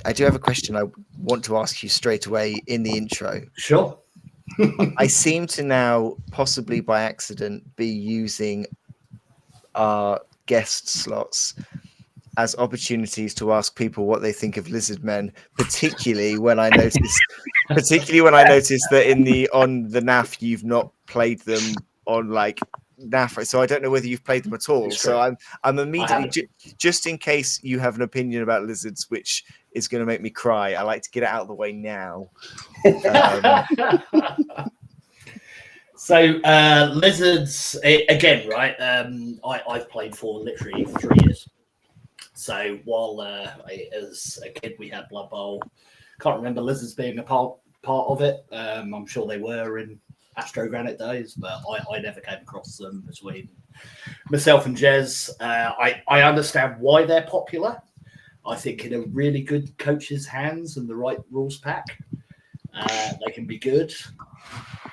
I do have a question I want to ask you straight away in the intro. Sure. I seem to now, possibly by accident, be using our guest slots as opportunities to ask people what they think of lizard men, particularly when I notice that on the NAF you've not played them on like NAF, so I don't know whether you've played them at all. So I'm immediately just in case you have an opinion about lizards, which is going to make me cry. I like to get it out of the way now. So lizards again, right? I've played for literally 3 years. So while as a kid we had Bloodbowl, can't remember lizards being a part of it. I'm sure they were in Astro Granite days, but I never came across them between myself and Jez. I understand why they're popular. I think in a really good coach's hands and the right rules pack, they can be good.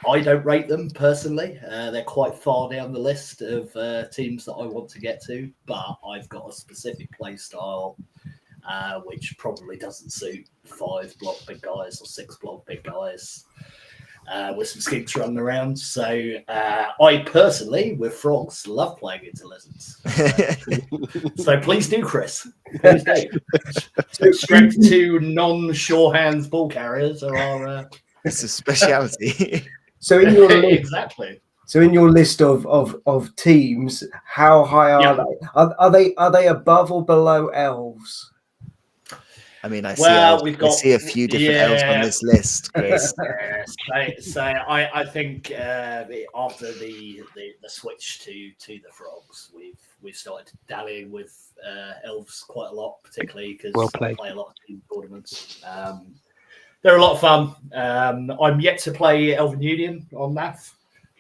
I don't rate them personally. They're quite far down the list of teams that I want to get to, but I've got a specific play style which probably doesn't suit 5 block big guys or 6 block big guys with some skinks running around. So I personally, with frogs, love playing into lizards. So please do, Chris. Please do. Strength 2 non-sure hands ball carriers are our... It's a speciality. So in your list, exactly. So in your list of teams, how high are they? Are they above or below elves? I mean, I see a few different elves on this list, Chris. So I think after the switch to the frogs, we've started dallying with elves quite a lot, particularly because I play a lot of team tournaments. They're a lot of fun. I'm yet to play Elven Union on NAF.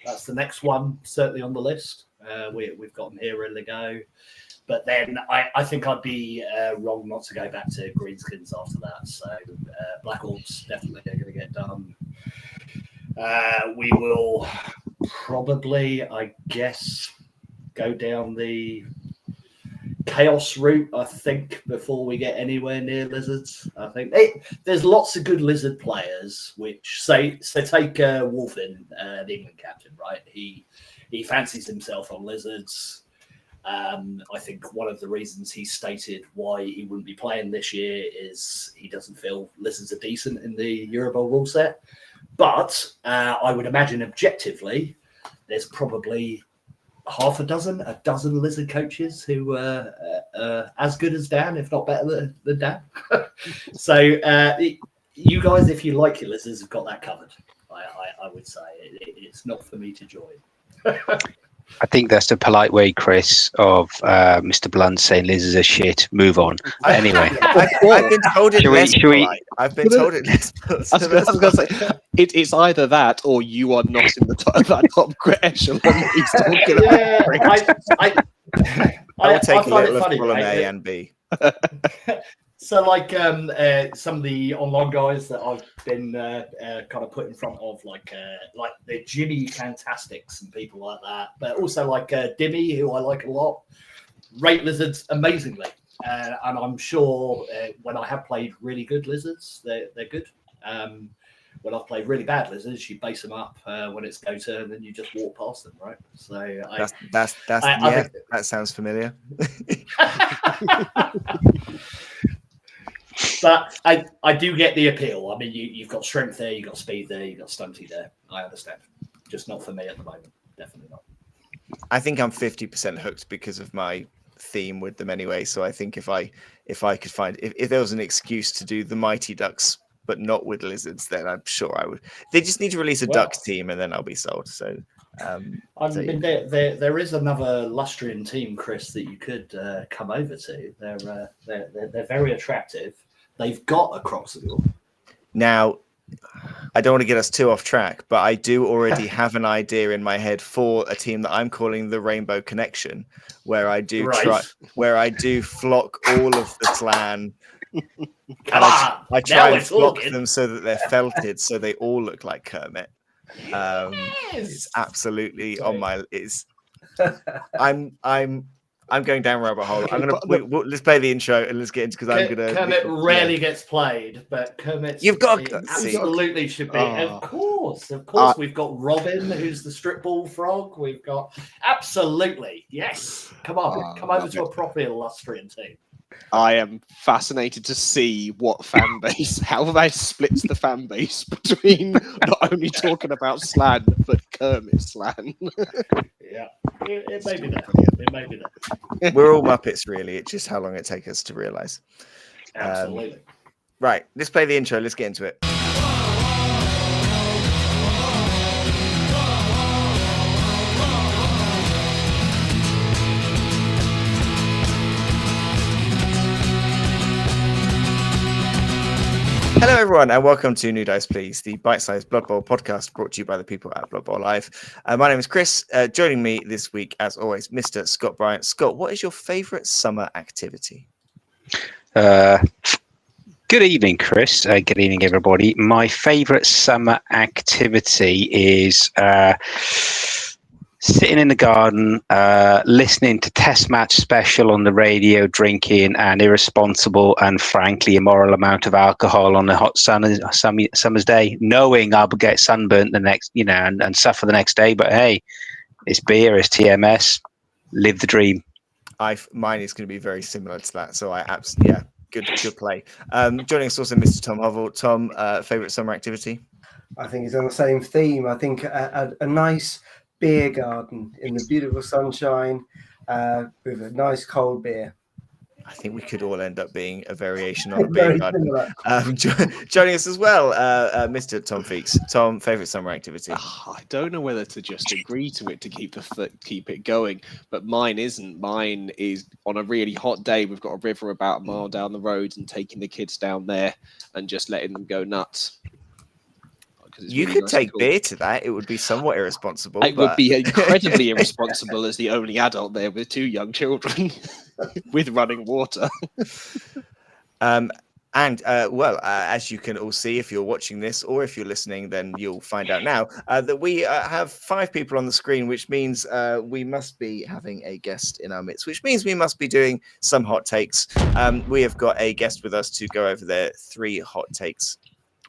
That's the next one, certainly on the list. We've got them here ready to go. But then I think I'd be wrong not to go back to Greenskins after that. So Black Orbs definitely are going to get done. We will probably, I guess, go down the Chaos route, I think, before we get anywhere near lizards. I think there's lots of good lizard players, which take Wolfin, the England captain, right? He fancies himself on lizards. I think one of the reasons he stated why he wouldn't be playing this year is he doesn't feel lizards are decent in the Eurobowl rule set. But I would imagine objectively, there's probably a dozen lizard coaches who are as good as Dan, if not better than Dan. So you guys, if you like your lizards, have got that covered. I would say it's not for me to join. I think that's the polite way, Chris, of Mr. Blunt saying lizards are shit. Move on. Anyway, I've been told it less polite. I've been told it less polite. I was going to say, it's either that or you are not in the top echelon that he's talking about. I will take a little of column A and B. So, like some of the online guys that I've been kind of put in front of, like the Jimmy Fantastics and people like that, but also like Dimmy, who I like a lot, rate lizards amazingly, and I'm sure when I have played really good lizards, they're good. When I've played really bad lizards, you base them up when it's go turn, and then you just walk past them, right? So that sounds familiar. But I do get the appeal. I mean, you've got strength there, you've got speed there, you've got stunty there. I understand. Just not for me at the moment. Definitely not. I think I'm 50% hooked because of my theme with them anyway. So I think if I could find if there was an excuse to do the Mighty Ducks but not with lizards, then I'm sure I would. They just need to release a duck team and then I'll be sold. So there is another Lustrian team, Chris, that you could come over to. They're very attractive. They've got a Croxigal. Now, I don't want to get us too off track, but I do already have an idea in my head for a team that I'm calling the Rainbow Connection, where I do flock all of the clan. I try and flock them so that they're felted, so they all look like Kermit. It's absolutely on my. I'm I'm going down rabbit hole. Let's play the intro and let's get into because I'm gonna. Kermit rarely gets played, but Kermit absolutely should be. Of course, we've got Robin, who's the strip ball frog. We've got absolutely yes. Come over to a proper illustrious team. I am fascinated to see what fan base, how they splits the fan base between not only talking about slang but Kermit slang. Yeah, it may be that. It may be that. We're all Muppets, really. It's just how long it takes us to realise. Absolutely. Right, let's play the intro. Let's get into it. Hello, everyone, and welcome to New Dice Please, the bite-sized Blood Bowl podcast brought to you by the people at Blood Bowl Live. My name is Chris. Joining me this week, as always, Mr. Scott Bryant. Scott, what is your favourite summer activity? Good evening, Chris. Good evening, everybody. My favourite summer activity is sitting in the garden, listening to Test Match Special on the radio, drinking an irresponsible and frankly immoral amount of alcohol on a hot summer's day, knowing I'll get sunburnt the next, and suffer the next day. But hey, it's beer, it's TMS, live the dream. Mine is going to be very similar to that. So good play. Joining us also, Mr. Tom Hovell. Tom, favourite summer activity? I think it's on the same theme. I think a nice beer garden in the beautiful sunshine with a nice cold beer. I think we could all end up being a variation on a beer garden. Joining us as well, Mr. Tom Feeks. Tom, favourite summer activity? I don't know whether to just agree to it to keep it going, but mine isn't. Mine is on a really hot day. We've got a river about a mile down the road, and taking the kids down there and just letting them go nuts. You could take beer to that. It would be somewhat irresponsible. It would be incredibly irresponsible as the only adult there with two young children with running water. As you can all see, if you're watching this or if you're listening, then you'll find out now that we have 5 people on the screen, which means we must be having a guest in our midst, which means we must be doing some hot takes. We have got a guest with us to go over their 3 hot takes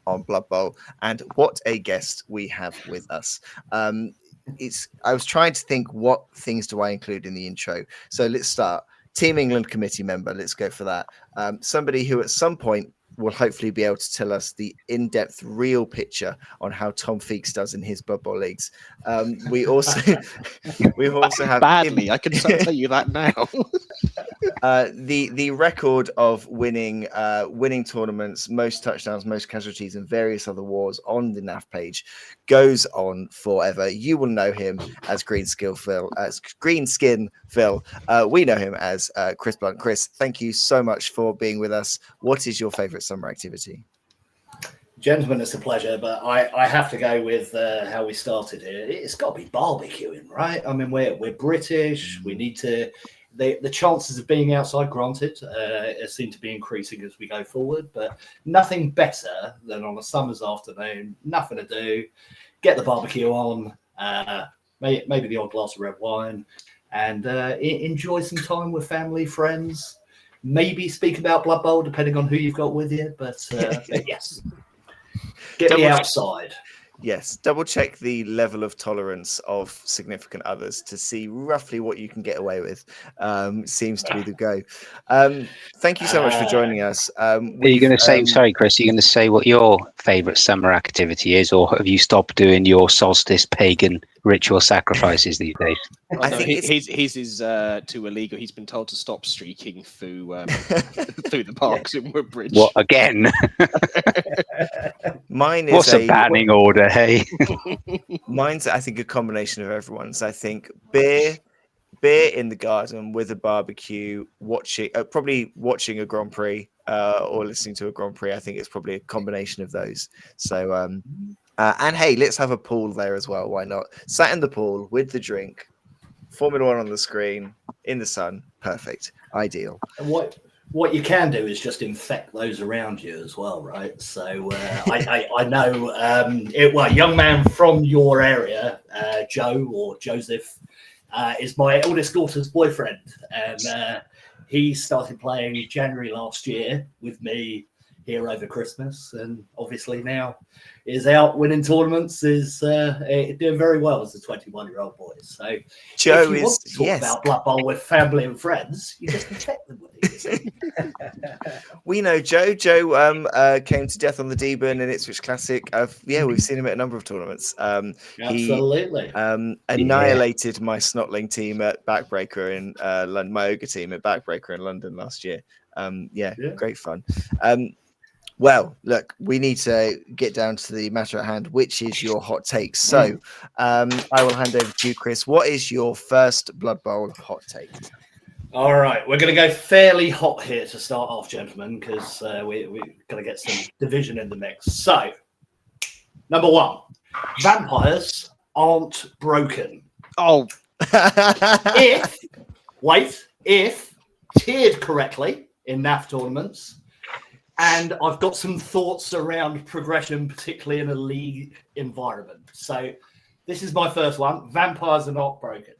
on Blood Bowl, and what a guest we have with us. I was trying to think, what things do I include in the intro? So let's start. Team England committee member, let's go for that. Somebody who at some point will hopefully be able to tell us the in-depth real picture on how Tom Feeks does in his Blood Bowl leagues. We also have badly. I can tell you that now. The record of winning tournaments, most touchdowns, most casualties, and various other wars on the NAF page goes on forever. You will know him as GreenSkinPhil. We know him as Chris Blunt. Chris, thank you so much for being with us. What is your favourite summer activity? Gentlemen, it's a pleasure, but I have to go with how we started here. It's got to be barbecuing, right? I mean, we're British. We need to. The chances of being outside, granted, seem to be increasing as we go forward, but nothing better than on a summer's afternoon, nothing to do, get the barbecue on, maybe the odd glass of red wine, and enjoy some time with family, friends, maybe speak about Blood Bowl, depending on who you've got with you, but yes, get me outside. Yes, double check the level of tolerance of significant others to see roughly what you can get away with. Seems to be the go. Thank you so much for joining us. Are you going to say, sorry, Chris, are you going to say what your favourite summer activity is, or have you stopped doing your solstice pagan ritual sacrifices these days? I think his is too illegal. He's been told to stop streaking through the parks in Woodbridge. What, again? Mine is What's a banning order, hey? Mine's, I think, a combination of everyone's. I think beer in the garden with a barbecue, probably watching a Grand Prix or listening to a Grand Prix. I think it's probably a combination of those. So, and hey, let's have a pool there as well. Why not? Sat in the pool with the drink, Formula One on the screen, in the sun. Perfect. Ideal. And what you can do is just infect those around you as well, right? So I know, a young man from your area, Joe or Joseph, is my eldest daughter's boyfriend, and he started playing January last year with me here over Christmas, and obviously now is out winning tournaments, is doing very well as a 21-year-old boy. So Joe if you want to talk about Blood Bowl with family and friends, you just infect them with it. We know Joe. Joe came to death on the Deben in Ipswich Classic. We've seen him at a number of tournaments. Absolutely. He annihilated my Snotling team at Backbreaker in London, my Ogre team at Backbreaker in London last year. Great fun. Well, look, we need to get down to the matter at hand, which is your hot take. So I will hand over to you, Chris. What is your first Blood Bowl hot take? All right, we're going to go fairly hot here to start off, gentlemen, because we're going to get some division in the mix. So, number one, vampires aren't broken. Oh, if tiered correctly in NAF tournaments, and I've got some thoughts around progression, particularly in a league environment. So, this is my first one. Vampires are not broken.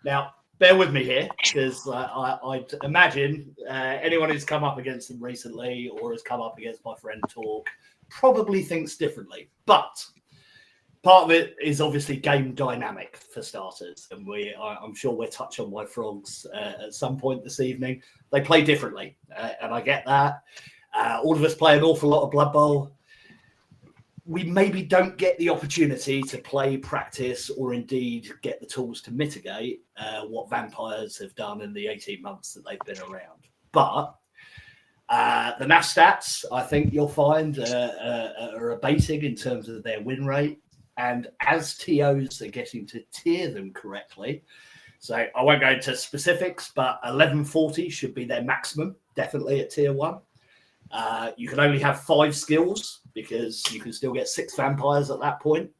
Now, bear with me here, because I imagine anyone who's come up against them recently or has come up against my friend Talk probably thinks differently. But part of it is obviously game dynamic for starters. And I'm sure we'll touch on my frogs at some point this evening. They play differently, and I get that. All of us play an awful lot of Blood Bowl. We maybe don't get the opportunity to play, practice, or indeed get the tools to mitigate what vampires have done in the 18 months that they've been around. But the NAF stats, I think you'll find, are abating in terms of their win rate. And as TOs are getting to tier them correctly, so I won't go into specifics, but 1140 should be their maximum, definitely at tier 1. You can only have 5 skills because you can still get 6 vampires at that point.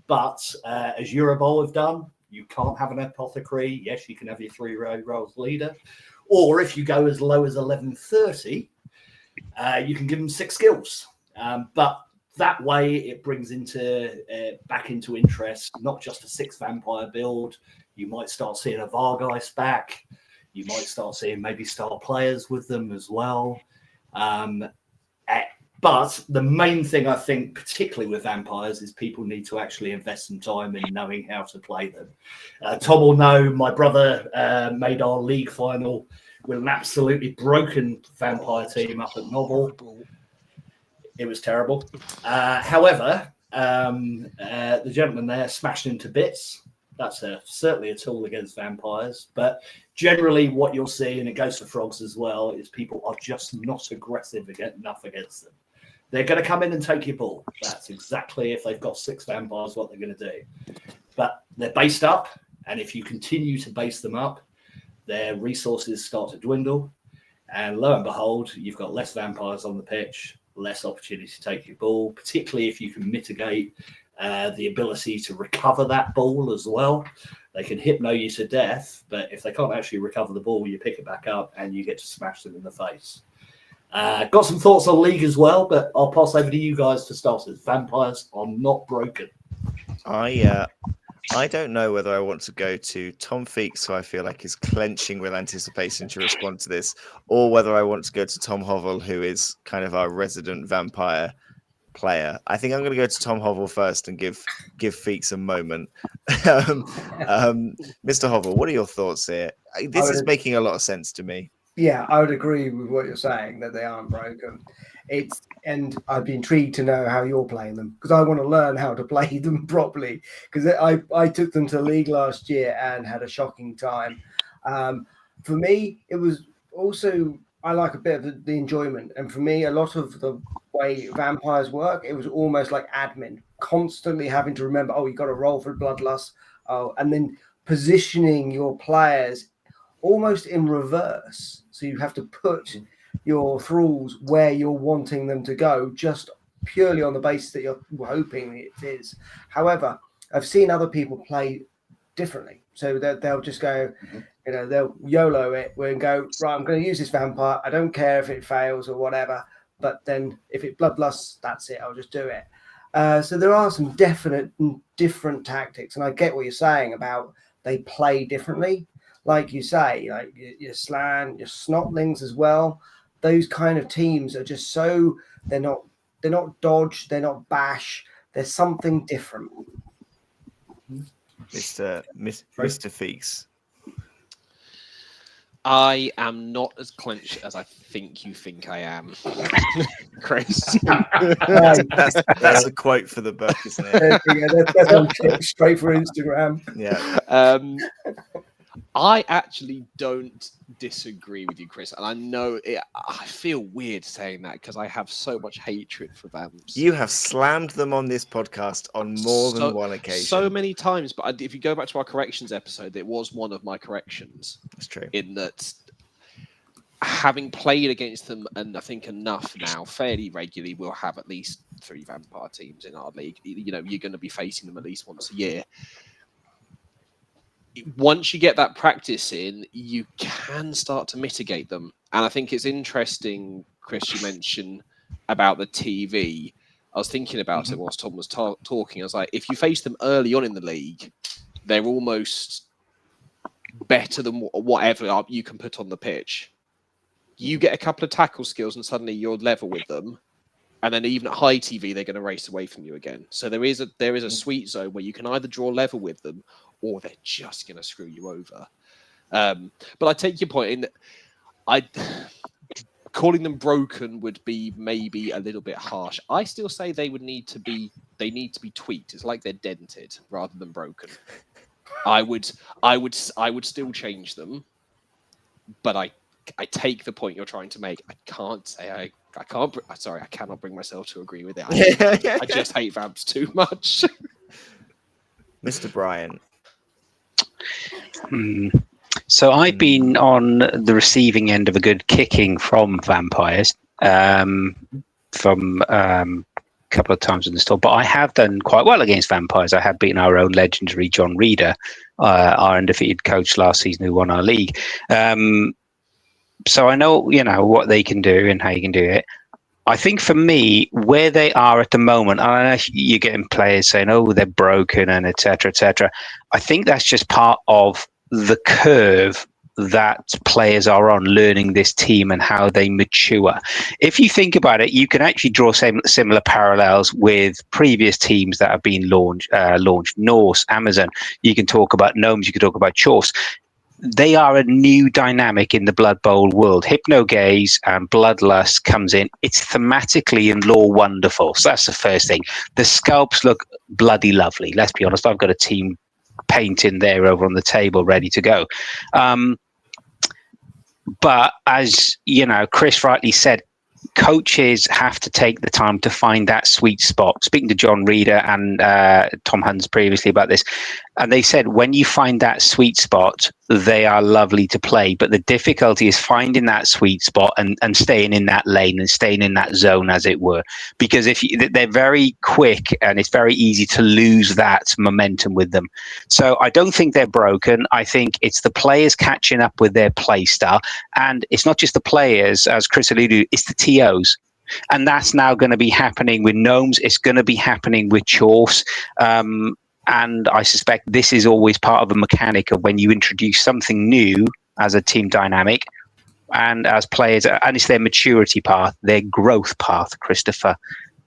But as Eurobowl have done, you can't have an apothecary. Yes, you can have your 3 roles leader. Or if you go as low as 1130, you can give them 6 skills. But that way it brings back into interest, not just a 6 vampire build. You might start seeing a Vargeist back. You might start seeing maybe star players with them as well. But the main thing I think, particularly with vampires, is people need to actually invest some time in knowing how to play them. Tom will know my brother made our league final with an absolutely broken vampire team up at Novel. It was terrible. However, the gentleman there smashed into bits. That's certainly a tool against vampires. But generally what you'll see, and it goes for frogs as well, is people are just not aggressive enough against them. They're going to come in and take your ball. That's exactly, if they've got 6 vampires, what they're going to do. But they're based up, and if you continue to base them up, their resources start to dwindle. And lo and behold, you've got less vampires on the pitch, less opportunity to take your ball, particularly if you can mitigate the ability to recover that ball as well. They can hypno you to death, but if they can't actually recover the ball, you pick it back up and you get to smash them in the face. Got some thoughts on league as well, but I'll pass over to you guys for starters. Vampires are not broken. I don't know whether I want to go to Tom Feeks, who I feel like is clenching with anticipation to respond to this, or whether I want to go to Tom Hovell, who is kind of our resident vampire player. I think I'm going to go to Tom Hovell first and give Feeks a moment. Mr. Hovell, what are your thoughts here? This is making a lot of sense to me. Yeah, I would agree with what you're saying, that they aren't broken. And I'd be intrigued to know how you're playing them, because I want to learn how to play them properly, because I took them to the league last year and had a shocking time. For me, it was also, I like a bit of the enjoyment. And for me, a lot of the way vampires work, it was almost like admin, constantly having to remember, oh, you've got to roll for bloodlust, and then positioning your players almost in reverse. So you have to put your thralls where you're wanting them to go, just purely on the basis that you're hoping it is. However, I've seen other people play differently. So they'll just go, they'll YOLO it and go, right, I'm going to use this vampire. I don't care if it fails or whatever. But then if it bloodlusts, that's it. I'll just do it. So there are some definite different tactics. And I get what you're saying about they play differently. Like you say, like your Slan, your Snotlings as well. Those kind of teams are just so they're not dodge, they're not bash. There's something different. Mr. Feeks. I am not as clenched as I think you think I am, Chris. That's a quote for the book, isn't it? That's on straight for Instagram. Yeah. I actually don't disagree with you, Chris, and I know I feel weird saying that because I have so much hatred for Vamps. You have slammed them on this podcast on more than one occasion. So many times, but if you go back to our corrections episode, it was one of my corrections. That's true. In that, having played against them, and I think enough now, fairly regularly, we'll have at least 3 vampire teams in our league. You know, you're going to be facing them at least once a year. Once you get that practice in, you can start to mitigate them. And I think it's interesting, Chris, you mentioned about the TV. I was thinking about it whilst Tom was talking. I was like, if you face them early on in the league, they're almost better than whatever you can put on the pitch. You get a couple of tackle skills and suddenly you're level with them. And then even at high TV, they're going to race away from you again. So there is a sweet zone where you can either draw level with them or they're just going to screw you over. But I take your point in that calling them broken would be maybe a little bit harsh. I still say they need to be tweaked. It's like they're dented rather than broken. I would still change them, but I take the point you're trying to make. I can't say I cannot bring myself to agree with it. I just hate Vamps too much. Mr. Bryan. So I've been on the receiving end of a good kicking from vampires from a couple of times in the store, but I have done quite well against vampires. I have beaten our own legendary John Reeder, our undefeated coach last season who won our league. So I know, what they can do and how you can do it. I think for me, where they are at the moment, and I know you're getting players saying, "Oh, they're broken," and et cetera, et cetera. I think that's just part of the curve that players are on, learning this team and how they mature. If you think about it, you can actually draw similar parallels with previous teams that have been launched. Norse, Amazon. You can talk about Gnomes. You can talk about Chorfs. They are a new dynamic in the Blood Bowl world. Hypnogaze and Bloodlust comes in. It's thematically and lore wonderful. So that's the first thing. The sculpts look bloody lovely. Let's be honest. I've got a team painting there over on the table ready to go. But as Chris rightly said, coaches have to take the time to find that sweet spot. Speaking to John Reeder and Tom Huns previously about this, and they said when you find that sweet spot, they are lovely to play. But the difficulty is finding that sweet spot and staying in that lane and staying in that zone, as it were. Because they're very quick and it's very easy to lose that momentum with them. So I don't think they're broken. I think it's the players catching up with their play style. And it's not just the players, as Chris alluded to, it's the TOs. And that's now going to be happening with Gnomes. It's going to be happening with Chorfs. And I suspect this is always part of a mechanic of when you introduce something new as a team dynamic and as players, and it's their maturity path, their growth path, Christopher,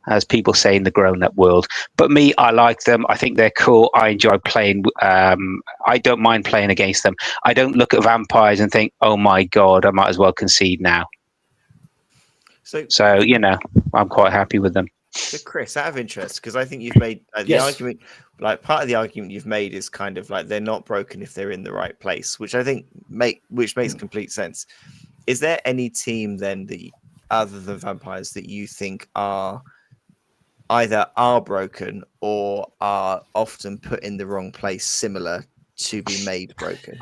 as people say in the grown-up world. But me, I like them. I think they're cool. I enjoy playing. I don't mind playing against them. I don't look at vampires and think, oh my God, I might as well concede now. So I'm quite happy with them. So, Chris, out of interest, because I think you've made the argument, like part of the argument you've made is kind of like they're not broken if they're in the right place, which I think makes complete sense. Is there any team then other than vampires that you think are either broken or are often put in the wrong place, similar to be made broken?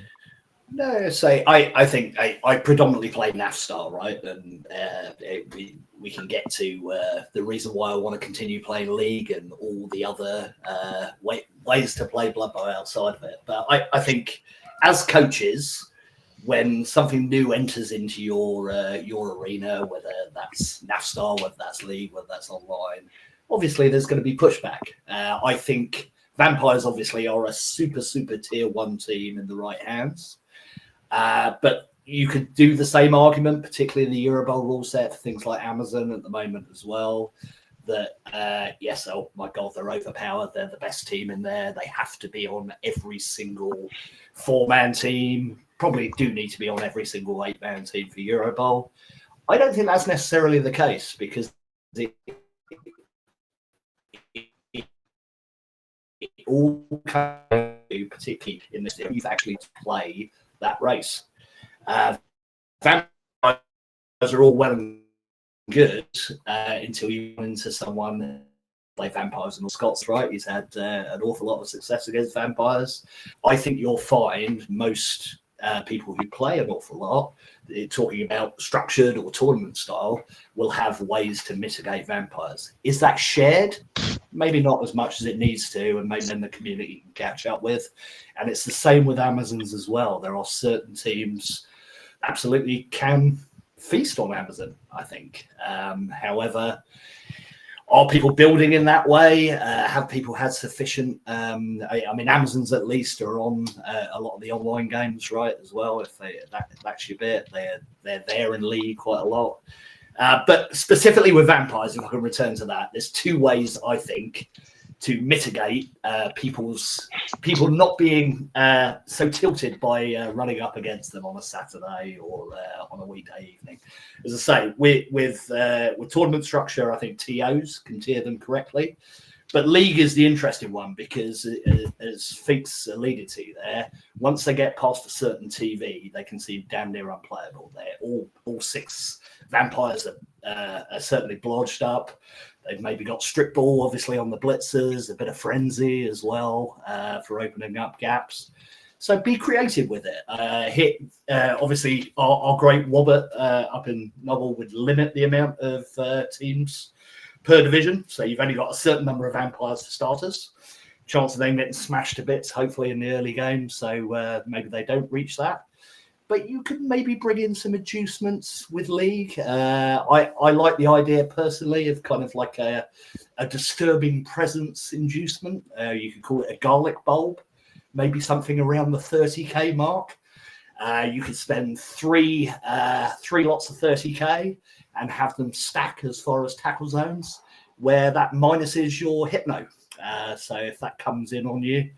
No, I think I predominantly play Nafstar, right? And we can get to the reason why I want to continue playing League and all the other ways to play Blood Bowl outside of it. But I think as coaches, when something new enters into your arena, whether that's Nafstar, whether that's League, whether that's online, obviously there's going to be pushback. I think Vampires obviously are a super tier 1 team in the right hands. But you could do the same argument, particularly in the Euro Bowl rule set, for things like Amazon at the moment as well. That yes, oh my God, they're overpowered. They're the best team in there. They have to be on every single 4-man team. Probably do need to be on every single 8-man team for Euro Bowl. I don't think that's necessarily the case, because it all can do, particularly in this, you've actually to play that race. Vampires are all well and good until you run into someone like Vampires and Scots, right? He's had an awful lot of success against Vampires. I think you'll find most people who play an awful lot, talking about structured or tournament style, will have ways to mitigate Vampires. Is that shared? Maybe not as much as it needs to, and maybe then the community can catch up with. And it's the same with Amazons as well. There are certain teams absolutely can feast on Amazon, I think. However, are people building in that way? Have people had sufficient? I mean, Amazons at least are on a lot of the online games, right? As well, if that's your bit, they're there in League quite a lot. But specifically with Vampires, if I can return to that, there's 2 ways I think to mitigate people not being so tilted by running up against them on a Saturday or on a weekday evening. As I say, with tournament structure, I think TOs can tier them correctly. But League is the interesting one, because as Feeks alluded to there, once they get past a certain TV, they can seem damn near unplayable. They're all 6 Vampires are certainly blodged up. They've maybe got strip ball, obviously, on the blitzers, a bit of frenzy as well for opening up gaps. So be creative with it. Obviously, our great Wobbit up in Novel would limit the amount of teams per division. So you've only got a certain number of Vampires for starters. Chance of them getting smashed to bits, hopefully, in the early game. So maybe they don't reach that. But you could maybe bring in some inducements with League. I like the idea personally of kind of like a disturbing presence inducement. You could call it a garlic bulb, maybe something around the 30k mark. You could spend three lots of 30k and have them stack as far as tackle zones, where that minuses your hypno. So if that comes in on you,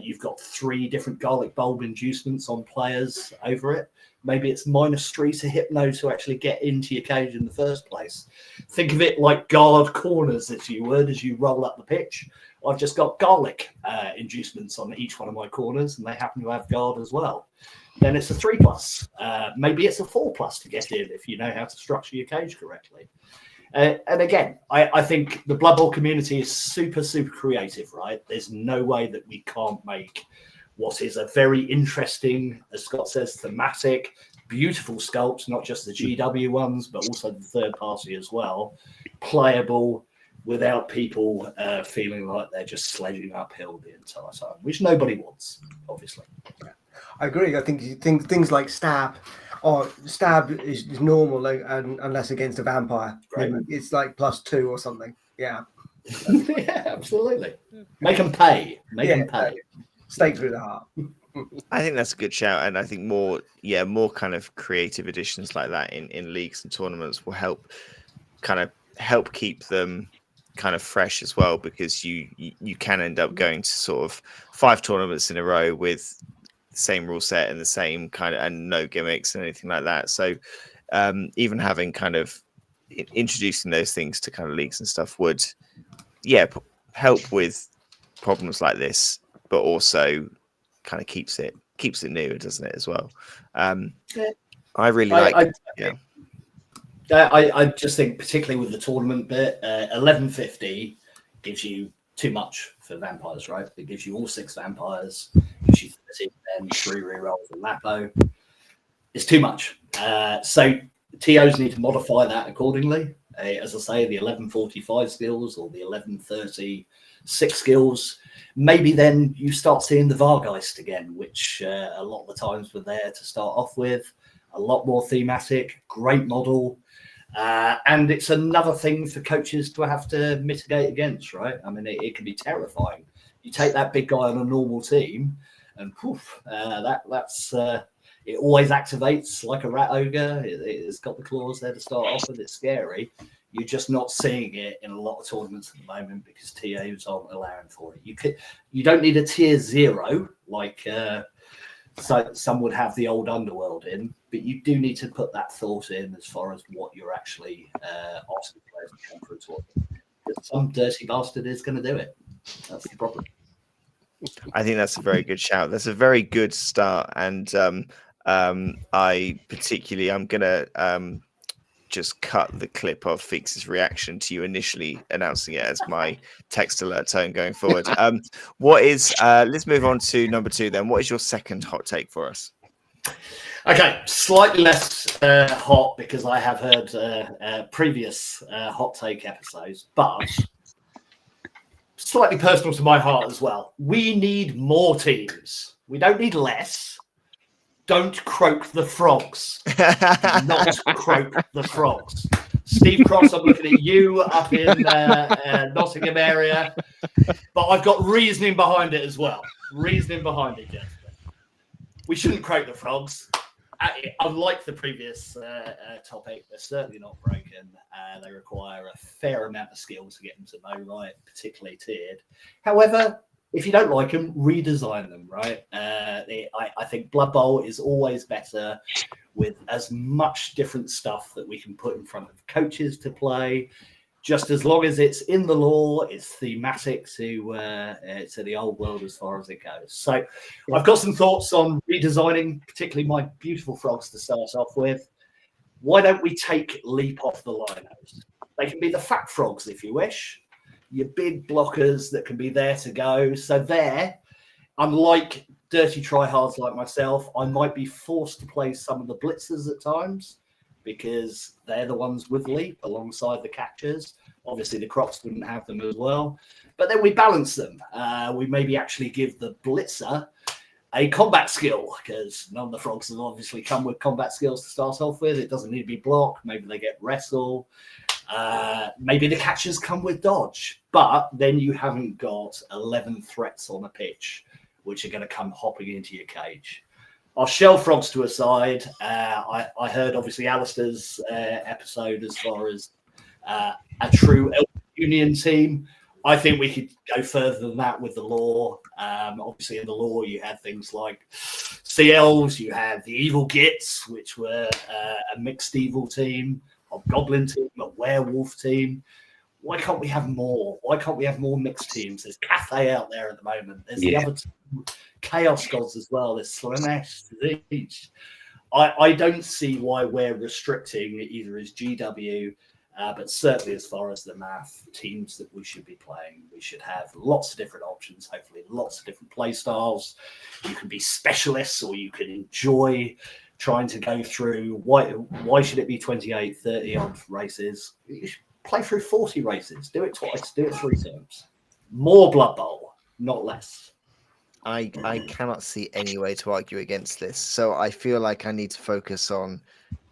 you've got 3 different garlic bulb inducements on players over it. Maybe it's -3 to hypno to actually get into your cage in the first place. Think of it like guard corners, as you would, as you roll up the pitch. I've just got garlic inducements on each one of my corners, and they happen to have guard as well. Then it's a 3+. Maybe it's a 4+ to get in if you know how to structure your cage correctly. And again, I think the Blood Bowl community is super creative, right? There's no way that we can't make what is a very interesting, as Scott says, thematic, beautiful sculpts, not just the GW ones, but also the third party as well, playable without people feeling like they're just sledging uphill the entire time, which nobody wants, obviously. I agree. I think things like stab is normal, unless against a vampire. Right. It's like +2 or something. Yeah. Yeah, absolutely. Make them pay. Make them pay. Stake through the heart. I think that's a good shout, and I think more kind of creative additions like that in leagues and tournaments will help keep them kind of fresh as well, because you can end up going to sort of 5 tournaments in a row with the same rule set and the same kind of, and no gimmicks and anything like that. So even having kind of introducing those things to kind of leagues and stuff would help with problems like this, but also kind of keeps it new, doesn't it, as well? I really like I just think, particularly with the tournament bit, 1150 gives you too much for vampires, right? It gives you all 6 vampires, gives you 13 men, 3 rerolls and Lapo. It's too much. So TOs need to modify that accordingly. As I say, the 1145 skills or the 1136 skills, maybe then you start seeing the Vargeist again, which a lot of the times were there to start off with. A lot more thematic, great model. And it's another thing for coaches to have to mitigate against, right? I mean, it can be terrifying You take that big guy on a normal team, and poof, that's it always activates like a rat ogre. It's got the claws there to start off with. It's scary. You're just not seeing it in a lot of tournaments at the moment because TAs aren't allowing for it. You don't need a tier 0 like so some would have the old Underworld in, but you do need to put that thought in as far as what you're actually asking players to come through tournament. Some dirty bastard is going to do it. That's the problem. I think that's a very good shout. That's a very good start, and I'm gonna just cut the clip of Feeks' reaction to you initially announcing it as my text alert tone going forward. What is? Let's move on to number 2 then. What is your second hot take for us? Okay, slightly less hot because I have heard previous hot take episodes, but slightly personal to my heart as well. We need more teams. We don't need less. Don't croak the frogs. Do not croak the frogs. Steve Cross, I'm looking at you up in Nottingham area, but I've got reasoning behind it as well. Reasoning behind it, gentlemen. We shouldn't croak the frogs. Unlike the previous topic, they're certainly not broken. They require a fair amount of skill to get them to know right, particularly tiered. However, if you don't like them, redesign them, right? I think Blood Bowl is always better with as much different stuff that we can put in front of coaches to play. Just as long as it's in the lore, it's thematic to the old world as far as it goes. So I've got some thoughts on redesigning, particularly my beautiful frogs to start off with. Why don't we take Leap off the linos? They can be the fat frogs if you wish. Your big blockers that can be there to go. So there, unlike dirty tryhards like myself, I might be forced to play some of the blitzers at times because they're the ones with Leap alongside the catchers. Obviously, the Crocs wouldn't have them as well. But then we balance them. We maybe actually give the blitzer a combat skill because none of the frogs have obviously come with combat skills to start off with. It doesn't need to be block. Maybe they get wrestle. Maybe the catchers come with dodge, but then you haven't got 11 threats on a pitch, which are going to come hopping into your cage. I'll shell frogs to a side. I heard obviously Alistair's episode as far as a true Union team. I think we could go further than that with the lore. Obviously in the lore you had things like Sea Elves, you had the Evil Gits, which were a mixed evil team. A goblin team, a werewolf team. Why can't we have more? Why can't we have more mixed teams? There's Cathay out there at the moment. There's the other two Chaos Gods as well. There's Slanesh, each. I don't see why we're restricting either as GW, but certainly as far as the math teams that we should be playing. We should have lots of different options, hopefully lots of different play styles. You can be specialists or you can enjoy trying to go through why should it be 28, 30 odd races? You should play through 40 races. Do it twice, do it 3 times. More Blood Bowl, not less. I cannot see any way to argue against this. So I feel like I need to focus on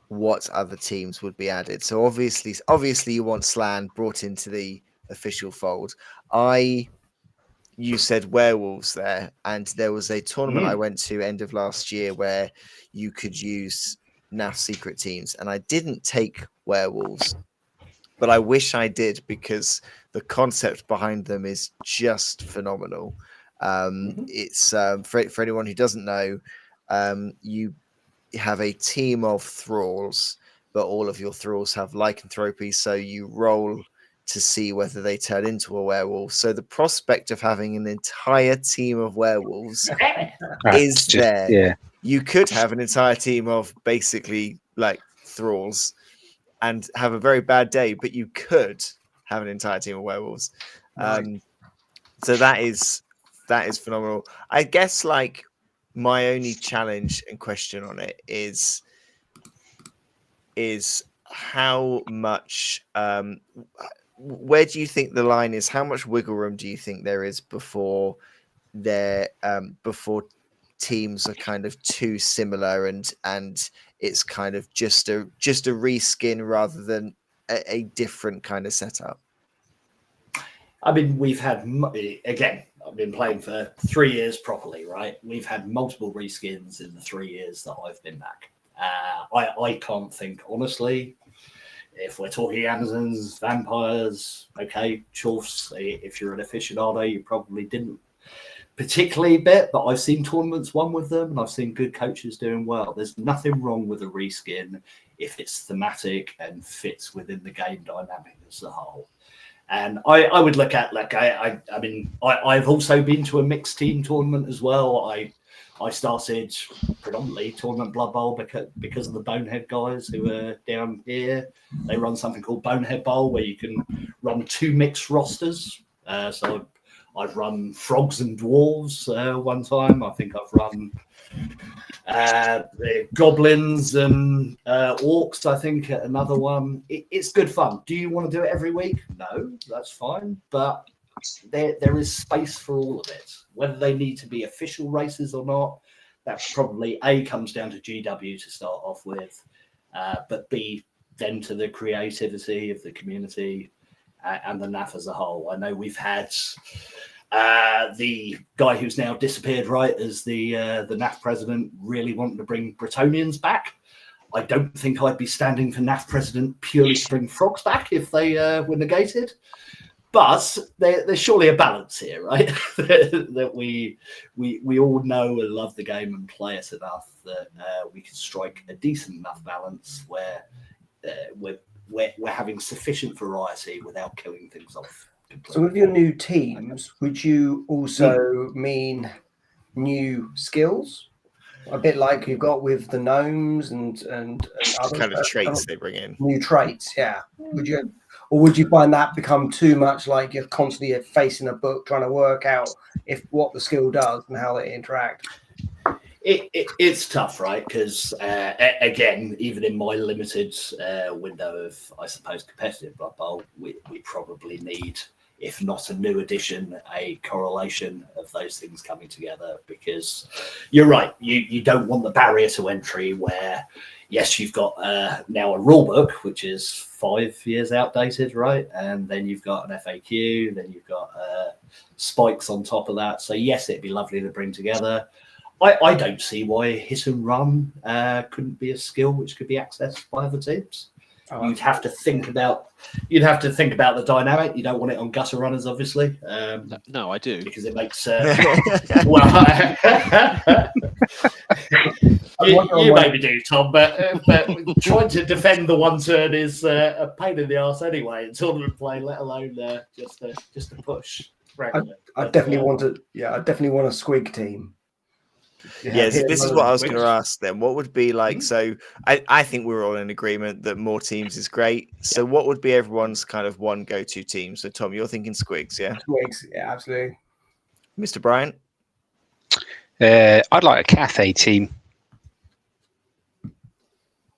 what other teams would be added. So obviously you want Slan brought into the official fold. You said werewolves there, and there was a tournament I went to end of last year where you could use NAF secret teams, and I didn't take werewolves, but I wish I did because the concept behind them is just phenomenal. It's for anyone who doesn't know, you have a team of thralls, but all of your thralls have lycanthropy, so you roll to see whether they turn into a werewolf. So the prospect of having an entire team of werewolves is there. Yeah. You could have an entire team of basically like thralls and have a very bad day, but you could have an entire team of werewolves. So that is phenomenal. I guess like my only challenge and question on it is how much where do you think the line is? How much wiggle room do you think there is before teams are kind of too similar and it's kind of just a reskin rather than a different kind of setup? I mean, we've had, again, been playing for 3 years properly, right? We've had multiple reskins in the 3 years that I've been back. I can't think, honestly, if we're talking Amazons, vampires, okay, Chorfs, if you're an aficionado, you probably didn't particularly bet, but I've seen tournaments won with them, and I've seen good coaches doing well. There's nothing wrong with a reskin if it's thematic and fits within the game dynamic as a whole. And I would look at, like, I've also been to a mixed team tournament as well. I started predominantly tournament Blood Bowl because of the Bonehead guys who are down here. They run something called Bonehead Bowl where you can run 2 mixed rosters. So I've run Frogs and Dwarves one time. I think I've run Goblins and Orcs, I think, another one. It's good fun. Do you want to do it every week? No, that's fine. But there is space for all of it. Whether they need to be official races or not, that probably A, comes down to GW to start off with, but B, then to the creativity of the community and the NAF as a whole. I know we've had the guy who's now disappeared, right, as the NAF president, really wanting to bring Bretonians back. I don't think I'd be standing for NAF president purely to bring frogs back if they were negated. But there's surely a balance here, right? that we all know and love the game and play it enough that we can strike a decent enough balance where we're having sufficient variety without killing things off completely. So with your new teams, would you also mean new skills? A bit like you've got with the gnomes and other kind of traits they bring in. New traits, yeah. Would you, or would you find that become too much, like you're constantly facing a book trying to work out if what the skill does and how they interact? It's tough, right? Because again, even in my limited window of, I suppose, competitive Blood Bowl, we probably need, if not a new edition, a correlation of those things coming together. Because you're right, you don't want the barrier to entry where, yes, you've got now a rule book, which is 5 years outdated, right? And then you've got an FAQ, then you've got spikes on top of that. So yes, it'd be lovely to bring together. I don't see why hit and run couldn't be a skill which could be accessed by other teams. You'd have to think about the dynamic. You don't want it on gutter runners, obviously. No, I do, because it makes you maybe do, Tom, but trying to defend the one turn is a pain in the arse anyway in tournament play, let alone just a push. I definitely want a squig team. Yeah, so this is what I was going to ask then. What would be like, so I think we're all in agreement that more teams is great. So what would be everyone's kind of one go-to team? So Tom, you're thinking squigs, yeah? Squigs, yeah, absolutely. Mr. Bryant? I'd like a Cathay team.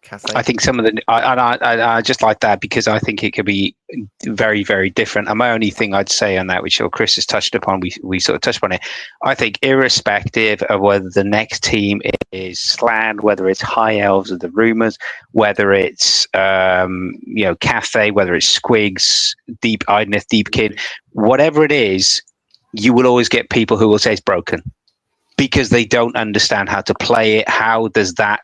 Cathay? I think some of the, I just like that because I think it could be very, very different. And my only thing I'd say on that, which Chris has touched upon, we sort of touched upon it. I think irrespective of whether the next team is Slan, whether it's High Elves of the Rumors, whether it's Cathay, whether it's Squigs, Deep Idneth, Deep Kid, whatever it is, you will always get people who will say it's broken because they don't understand how to play it. How does that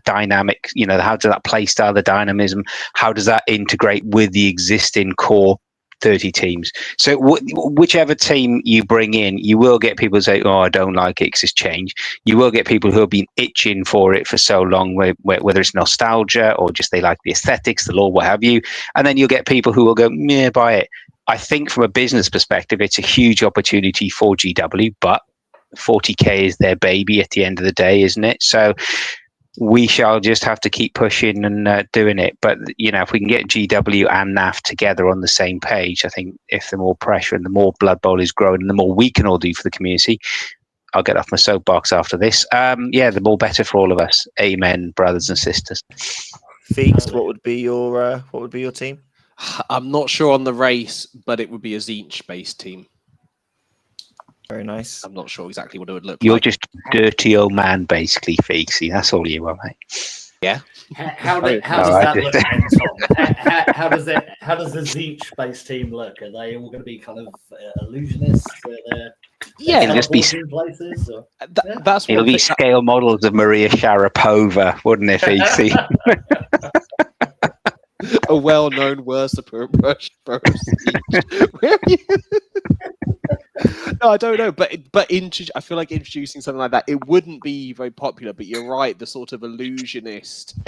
dynamic, how does that play style, the dynamism, how does that integrate with the existing core 30 teams? So whichever team you bring in, you will get people who say, oh, I don't like it because it's changed. You will get people who have been itching for it for so long, whether it's nostalgia or just they like the aesthetics, the lore, what have you. And then you'll get people who will go, yeah, buy it. I think from a business perspective, it's a huge opportunity for GW, but 40k is their baby at the end of the day, isn't it? So we shall just have to keep pushing and doing it. But, if we can get GW and NAF together on the same page, I think if the more pressure and the more Blood Bowl is growing and the more we can all do for the community, I'll get off my soapbox after this. The more better for all of us. Amen, brothers and sisters. Feeks, what would be your team? I'm not sure on the race, but it would be a Zinch-based team. Very nice. I'm not sure exactly what it would look like. You're just dirty old man, basically, Feeksy. That's all you are, mate. Yeah. How does No, I that just- look then, Tom? How does the Zeech-based team look? Are they all going to be kind of illusionists? Yeah, it'll just be teleporting places? Or? that's it'll one be thing. scale models of Maria Sharapova, wouldn't it, VC? A well-known worst approach. Where are you? No, I don't know, but I feel like introducing something like that, it wouldn't be very popular. But you're right, the sort of illusionist,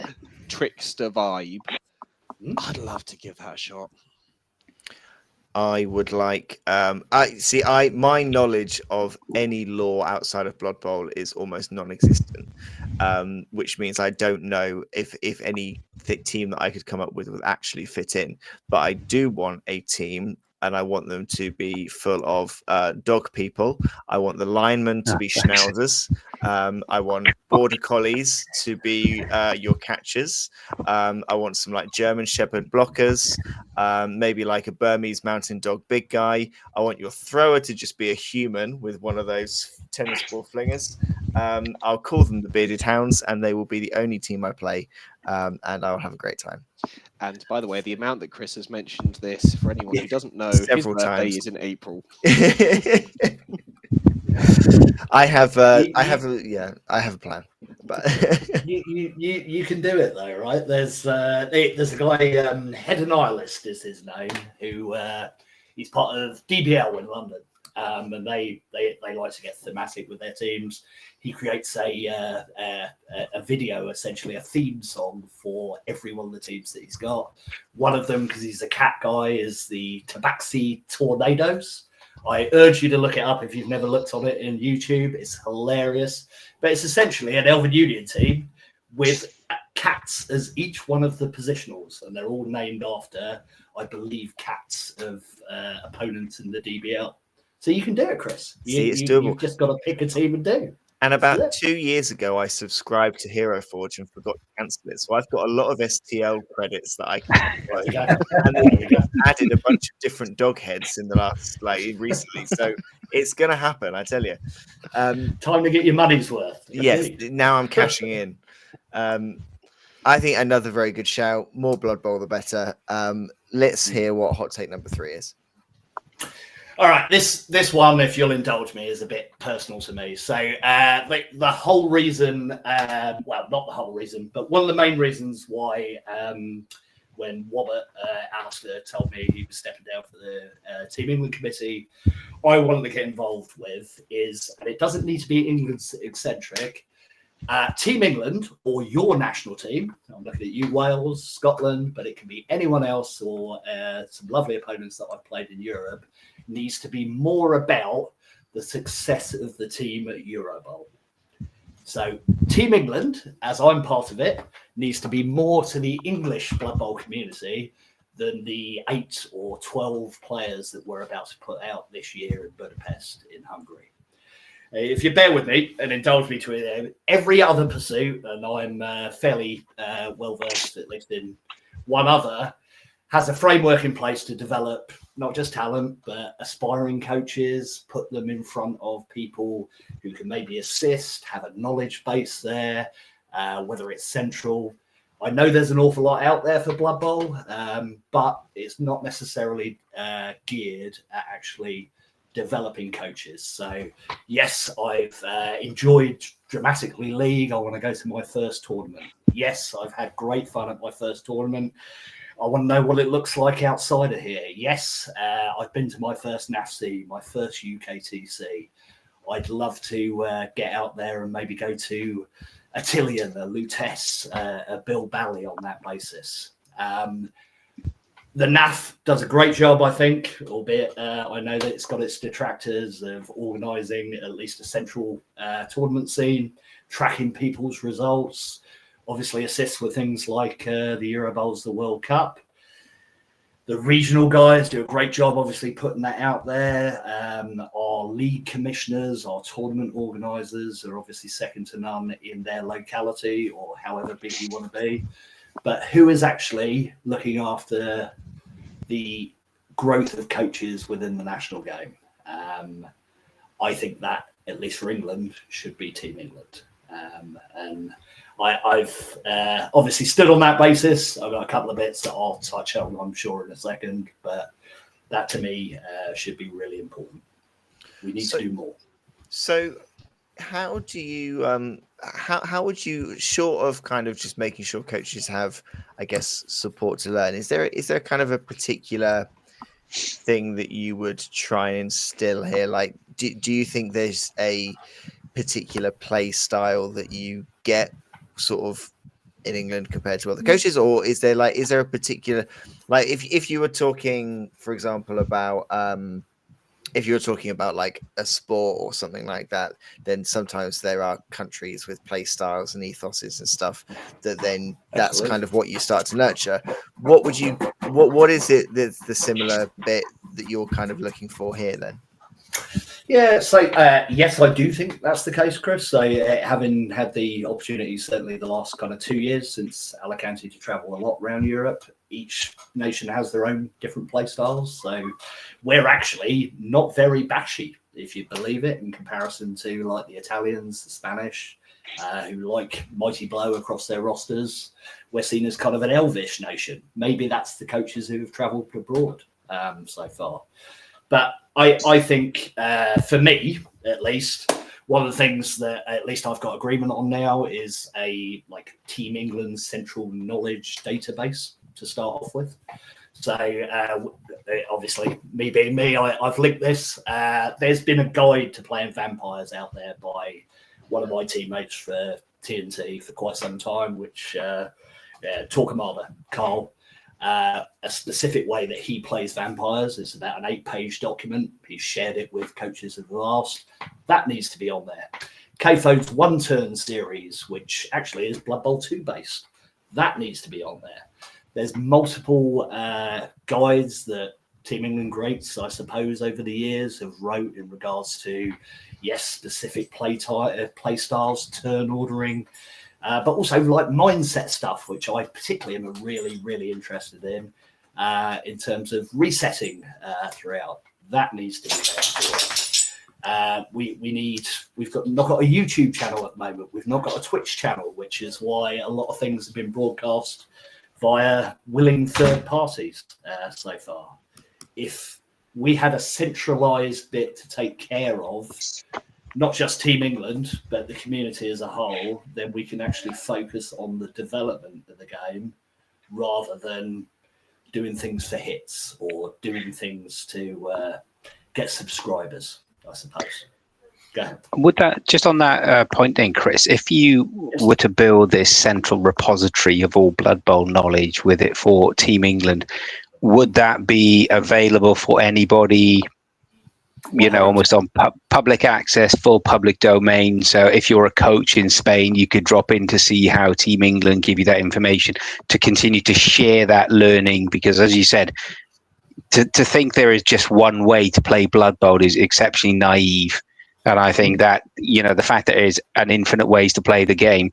trickster vibe. I'd love to give that a shot. I would like. My knowledge of any lore outside of Blood Bowl is almost non-existent, which means I don't know if any team that I could come up with would actually fit in. But I do want a team, and I want them to be full of dog people. I want the linemen to be schnauzers. I want border collies to be your catchers. I want some like German Shepherd blockers. Maybe like a Burmese mountain dog big guy. I want your thrower to just be a human with one of those tennis ball flingers. I'll call them the Bearded Hounds, and they will be the only team I play, and I'll have a great time. And by the way, the amount that Chris has mentioned this, for anyone who doesn't know, Several his birthday times. is in April. I have a plan, but you can do it though, right? There's a guy, Head and Nihilist is his name, who he's part of DBL in London, and they like to get thematic with their teams. He creates a video, essentially a theme song for every one of the teams that he's got. One of them, because he's a cat guy, is the Tabaxi Tornadoes. I urge you to look it up if you've never looked on it in YouTube. It's hilarious. But it's essentially an Elven Union team with cats as each one of the positionals. And they're all named after, I believe, cats of opponents in the DBL. So you can do it, Chris. It's doable. You've just got to pick a team and do. And about 2 years ago, I subscribed to Hero Forge and forgot to cancel it. So I've got a lot of STL credits that I can and then added a bunch of different dog heads in the last, recently. So it's going to happen, I tell you. Time to get your money's worth. Yes, now I'm cashing in. I think another very good shout. More Blood Bowl, the better. Let's hear what hot take number 3 is. All right, this one, if you'll indulge me, is a bit personal to me. So the whole reason, well, not the whole reason, but one of the main reasons why when Wobbert Alistair told me he was stepping down for the Team England committee, I wanted to get involved with is, and it doesn't need to be England-eccentric, Team England or your national team. I'm looking at you, Wales, Scotland, but it can be anyone else or some lovely opponents that I've played in Europe, needs to be more about the success of the team at Eurobowl. So Team England, as I'm part of it, needs to be more to the English Blood Bowl community than the 8 or 12 players that we're about to put out this year in Budapest in Hungary. If you bear with me and indulge me to it, every other pursuit, and I'm fairly well-versed, at least in one other, has a framework in place to develop not just talent, but aspiring coaches, put them in front of people who can maybe assist, have a knowledge base there, whether it's central. I know there's an awful lot out there for Blood Bowl, but it's not necessarily geared at actually developing coaches. So yes, I've enjoyed Dramatically League. I want to go to my first tournament. Yes, I've had great fun at my first tournament. I want to know what it looks like outside of here. Yes, I've been to my first NAFC, my first UKTC. I'd love to get out there and maybe go to a Tillian, a Lutece, a Bill Bally on that basis. The NAF does a great job, I think, albeit I know that it's got its detractors of organising at least a central tournament scene, tracking people's results, obviously assists with things like the Eurobowls, the World Cup. The regional guys do a great job, obviously, putting that out there. Our league commissioners, our tournament organisers are obviously second to none in their locality or however big you want to be. But who is actually looking after the growth of coaches within the national game? I think that, at least for England, should be Team England. And I've obviously stood on that basis. I've got a couple of bits that I'll touch on, I'm sure, in a second, but that to me should be really important. We need to do more. So how do you how would you, short of kind of just making sure coaches have, I guess, support to learn, is there kind of a particular thing that you would try and instill here? Like, do you think there's a particular play style that you get sort of in England compared to other coaches, or is there a particular, like, if you were talking, for example, about if you're talking about like a sport or something like that, then sometimes there are countries with play styles and ethoses and stuff that then that's Absolutely. kind of what you start to nurture. What would you, what is it that's the similar bit that you're kind of looking for here then? Yeah, so yes, I do think that's the case, Chris. So having had the opportunity, certainly the last kind of 2 years since Alicante, to travel a lot around Europe, each nation has their own different play styles. So we're actually not very bashy, if you believe it, in comparison to like the Italians, the Spanish, who like mighty blow across their rosters. We're seen as kind of an elvish nation. Maybe that's the coaches who have travelled abroad so far. But I think for me, at least, one of the things that at least I've got agreement on now is a like Team England central knowledge database to start off with. So obviously, me being me, I've linked this. There's been a guide to playing vampires out there by one of my teammates for TNT for quite some time, which Torquemada, Carl. A specific way that he plays vampires. It's about an 8-page document. He's shared it with coaches of the last. That needs to be on there. KFO's One Turn series, which actually is Blood Bowl 2 based. That needs to be on there. There's multiple guides that Team England greats, I suppose, over the years have wrote in regards to, yes, specific play styles, turn ordering, but also like mindset stuff, which I particularly am really, really interested in terms of resetting throughout. That needs to be there. We've not got a YouTube channel at the moment. We've not got a Twitch channel, which is why a lot of things have been broadcast via willing third parties so far. If we had a centralized bit to take care of not just Team England, but the community as a whole, then we can actually focus on the development of the game rather than doing things for hits or doing things to get subscribers, I suppose. Go ahead. Would that, just on that point then, Chris, if you were to build this central repository of all Blood Bowl knowledge with it for Team England, would that be available for anybody, you know, almost on public access, full public domain? So if you're a coach in Spain, you could drop in to see how Team England give you that information to continue to share that learning. Because as you said, to think there is just one way to play Blood Bowl is exceptionally naive. And I think that, you know, the fact that there's an infinite ways to play the game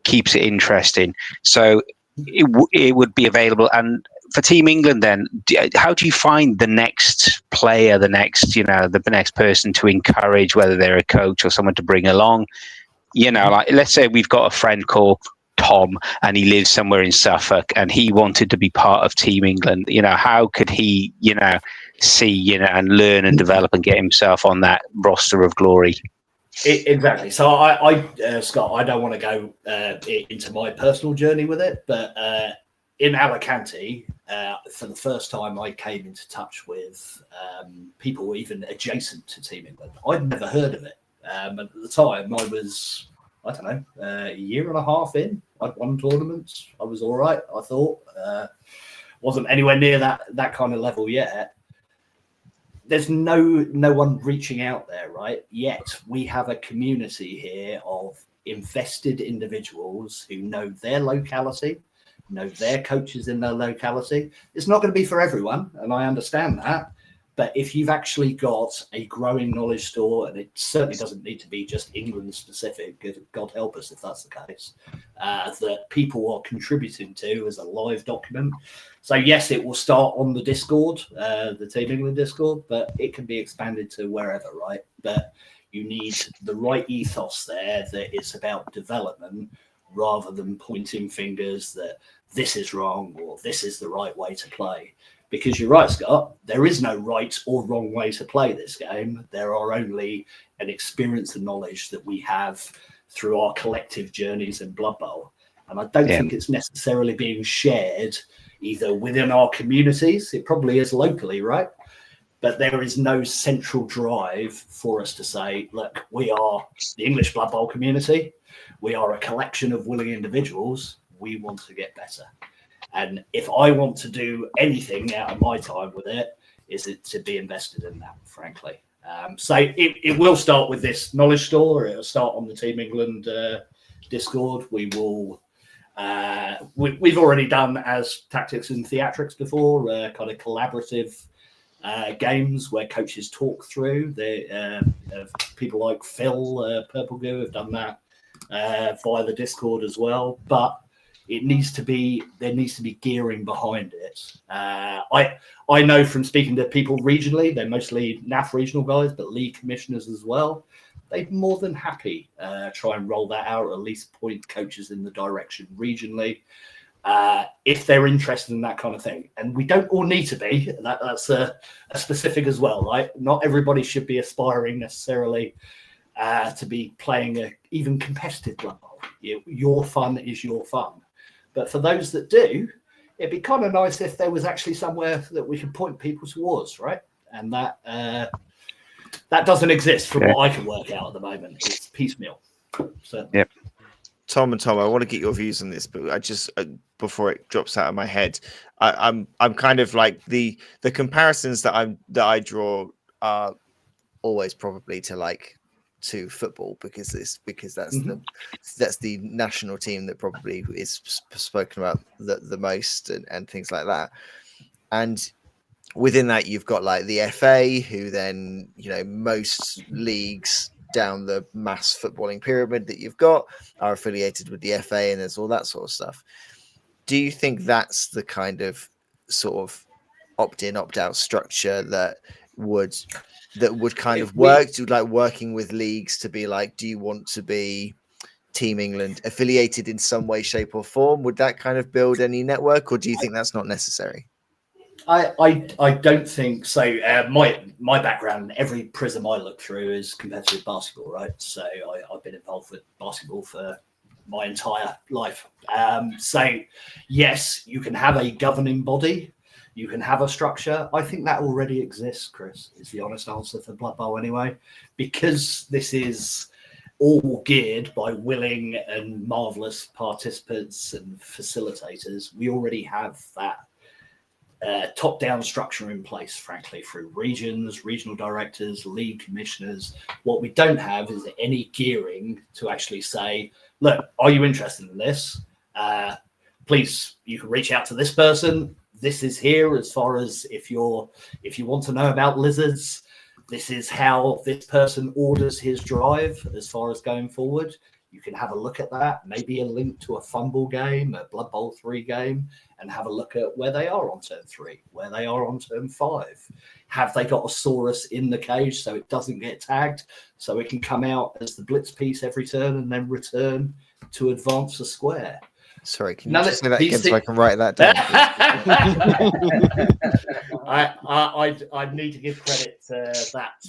keeps it interesting. So it would be available. And for Team England, then, how do you find the next player, the next person to encourage, whether they're a coach or someone to bring along? You know, like, let's say we've got a friend called Tom and he lives somewhere in Suffolk and he wanted to be part of Team England. You know, how could he, you know, see, you know, and learn and develop and get himself on that roster of glory? Exactly. So I Scott, I don't want to go into my personal journey with it, but in Alicante, for the first time, I came into touch with people even adjacent to Team England. I'd never heard of it. At the time, I was, I don't know, a year and a half in. I'd won tournaments. I was all right, I thought. Wasn't anywhere near that kind of level yet. There's no one reaching out there, right? Yet we have a community here of invested individuals who know their locality, know their coaches in their locality. It's not going to be for everyone, and I understand that. But if you've actually got a growing knowledge store, and it certainly doesn't need to be just England specific, God help us if that's the case, that people are contributing to as a live document. So yes, it will start on the Discord, the Team England Discord, but it can be expanded to wherever, right? But you need the right ethos there, that it's about development rather than pointing fingers that this is wrong or this is the right way to play. Because you're right, Scott, there is no right or wrong way to play this game. There are only an experience and knowledge that we have through our collective journeys in Blood Bowl. And I don't think it's necessarily being shared either within our communities. It probably is locally, right? But there is no central drive for us to say, look, we are the English Blood Bowl community. We are a collection of willing individuals. We want to get better. And if I want to do anything out of my time with it, is it to be invested in that, frankly. So it will start with this knowledge store. It'll start on the Team England Discord. We will. We've already done as Tactics and Theatrics before, kind of collaborative games where coaches talk through. People like Phil Purple Goo have done that via the Discord as well. But there needs to be gearing behind it. I know from speaking to people regionally, they're mostly NAF regional guys, but league commissioners as well. They'd more than happy try and roll that out, or at least point coaches in the direction regionally if they're interested in that kind of thing. And we don't all need to be. That's a specific as well, right? Not everybody should be aspiring necessarily to be playing even competitive Blood Bowl. Your fun is your fun. But for those that do, it'd be kind of nice if there was actually somewhere that we could point people towards, right? And that doesn't exist from what I can work out at the moment. It's piecemeal. So. Yep. Tom, I want to get your views on this, but I just before it drops out of my head, I'm kind of like the comparisons that I draw are always probably to football because that's the national team that probably is spoken about the most and things like that. And within that, you've got like the FA, who then, most leagues down the mass footballing pyramid that you've got are affiliated with the FA, and there's all that sort of stuff. Do you think that's the kind of sort of opt-in, opt-out structure that would kind of work, to like working with leagues to be like, do you want to be Team England affiliated in some way, shape or form? Would that kind of build any network, or do you think that's not necessary? I don't think so. My background, every prism I look through is competitive basketball, right? So I've been involved with basketball for my entire life. So yes, you can have a governing body. You can have a structure. I think that already exists, Chris, is the honest answer for Blood Bowl anyway, because this is all geared by willing and marvelous participants and facilitators. We already have that top-down structure in place, frankly, through regions, regional directors, league commissioners. What we don't have is any gearing to actually say, look, are you interested in this? Please, you can reach out to this person. This is here as far as if you want to know about lizards, this is how this person orders his drive as far as going forward. You can have a look at that, maybe a link to a Fumble game, a Blood Bowl 3 game, and have a look at where they are on turn 3, where they are on turn 5. Have they got a Saurus in the cage so it doesn't get tagged, so it can come out as the blitz piece every turn and then return to advance a square? Sorry, can you just say that again so I can write that down? I need to give credit to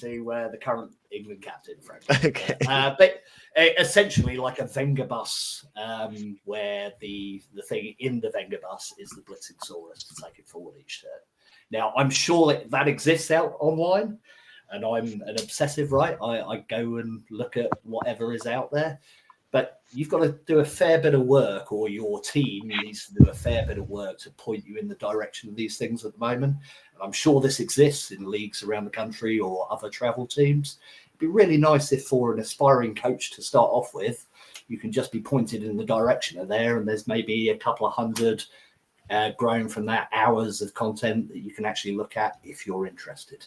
the current England captain, frankly. Okay. But essentially like a Wenger bus, where the thing in the Wenger bus is the blitzing Saurus to take it forward each turn. Now, I'm sure that exists out online, and I'm an obsessive, right? I go and look at whatever is out there. But you've got to do a fair bit of work, or your team needs to do a fair bit of work to point you in the direction of these things at the moment. And I'm sure this exists in leagues around the country or other travel teams. It'd be really nice if for an aspiring coach to start off with, you can just be pointed in the direction of there, and there's maybe a couple of hundred growing from that hours of content that you can actually look at if you're interested.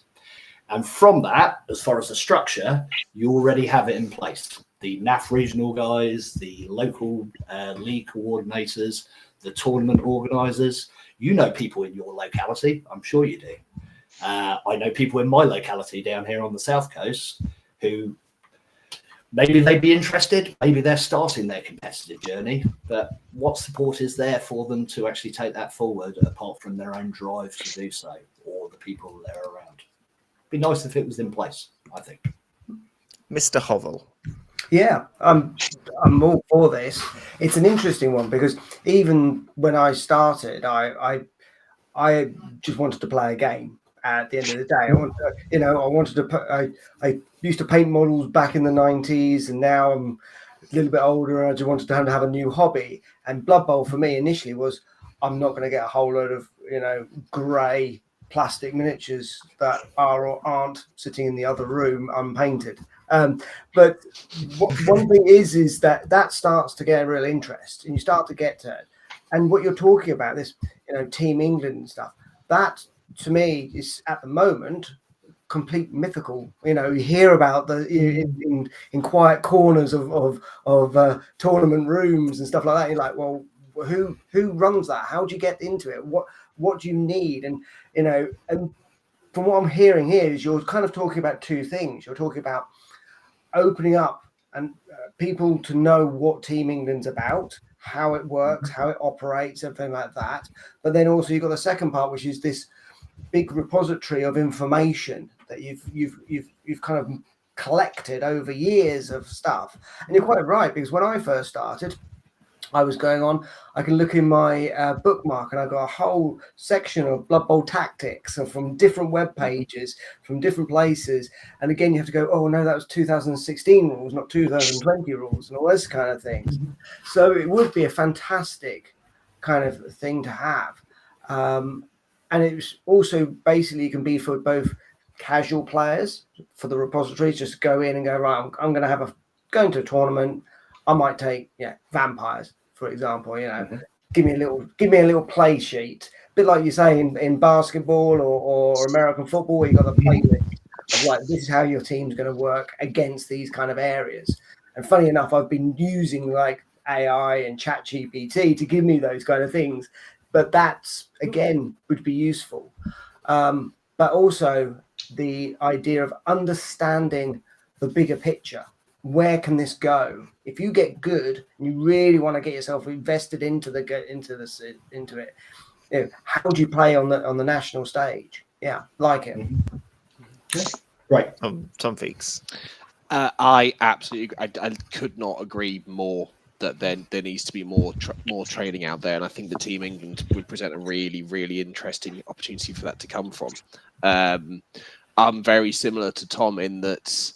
And from that, as far as the structure, you already have it in place. The NAF regional guys, the local league coordinators, the tournament organisers. You know people in your locality. I'm sure you do. I know people in my locality down here on the South Coast who maybe they'd be interested. Maybe they're starting their competitive journey. But what support is there for them to actually take that forward, apart from their own drive to do so, or the people they're around? It'd be nice if it was in place, I think. Mr. Hovel. Yeah, I'm all for this. It's an interesting one because even when I started, I just wanted to play a game. At the end of the day, I used to paint models back in the 90s, and now I'm a little bit older, and I just wanted to have a new hobby. And Blood Bowl for me initially was, I'm not going to get a whole load of grey plastic miniatures that are or aren't sitting in the other room unpainted. But one thing is that starts to get a real interest, and you start to get to it. And what you're talking about, this Team England and stuff, that to me is at the moment complete mythical. You hear about the in quiet corners of tournament rooms and stuff like that. You're like, well, who runs that? How do you get into it? What do you need? And and from what I'm hearing here is you're kind of talking about two things. You're talking about opening up and people to know what Team England's about, how it works, how it operates, everything like that. But then also you've got the second part, which is this big repository of information that you've kind of collected over years of stuff. And you're quite right, because when I first started, I was going on, I can look in my bookmark, and I've got a whole section of Blood Bowl tactics from different web pages, from different places. And again, you have to go, oh no, that was 2016 rules, not 2020 rules, and all those kind of things. So it would be a fantastic kind of thing to have. And it's also basically can be for both casual players, for the repositories, just go in and go, right, I'm going to going to a tournament. I might take vampires, for example. Give me a little play sheet, a bit like you say in basketball or American football. You got the playlist of like, this is how your team's going to work against these kind of areas. And funny enough, I've been using like AI and ChatGPT to give me those kind of things. But that's again would be useful. But also the idea of understanding the bigger picture. Where can this go? If you get good and you really want to get yourself invested into it, how do you play on the national stage? Yeah, like it. Right. Tom Feeks. I absolutely, I could not agree more that there needs to be more training out there, and I think the Team England would present a really, really interesting opportunity for that to come from. I'm very similar to Tom in that,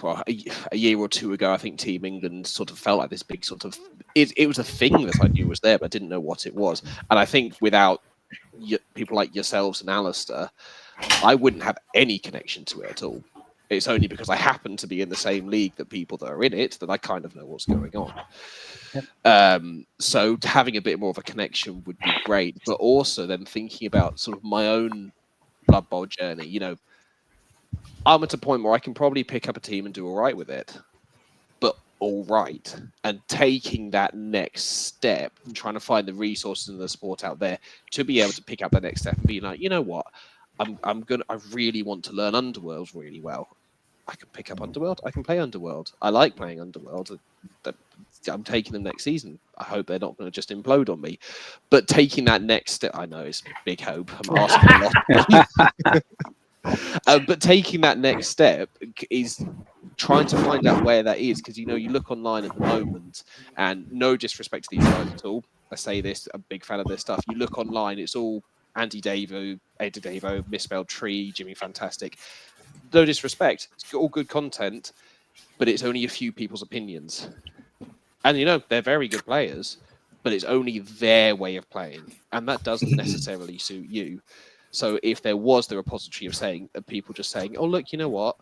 well, a year or two ago, I think Team England sort of felt like this big sort of, it was a thing that I knew was there, but I didn't know what it was. And I think without people like yourselves and Alistair, I wouldn't have any connection to it at all. It's only because I happen to be in the same league that people that are in it that I kind of know what's going on. Yep. So having a bit more of a connection would be great, but also then thinking about sort of my own Blood Bowl journey. I'm at a point where I can probably pick up a team and do all right with it, but all right. And taking that next step and trying to find the resources in the sport out there to be able to pick up the next step and be like, you know what, I really want to learn Underworld really well. I can pick up Underworld. I can play Underworld. I like playing Underworld. I'm taking them next season. I hope they're not going to just implode on me. But taking that next step, I know it's a big hope. I'm asking a lot. But taking that next step is trying to find out where that is, because you look online at the moment, and no disrespect to these guys at all. I say this, I'm a big fan of their stuff. You look online, it's all Eddie Davo, Misspelled Tree, Jimmy Fantastic. No disrespect, it's all good content, but it's only a few people's opinions. And they're very good players, but it's only their way of playing, and that doesn't necessarily suit you. So if there was the repository of people just saying, oh, look, you know what?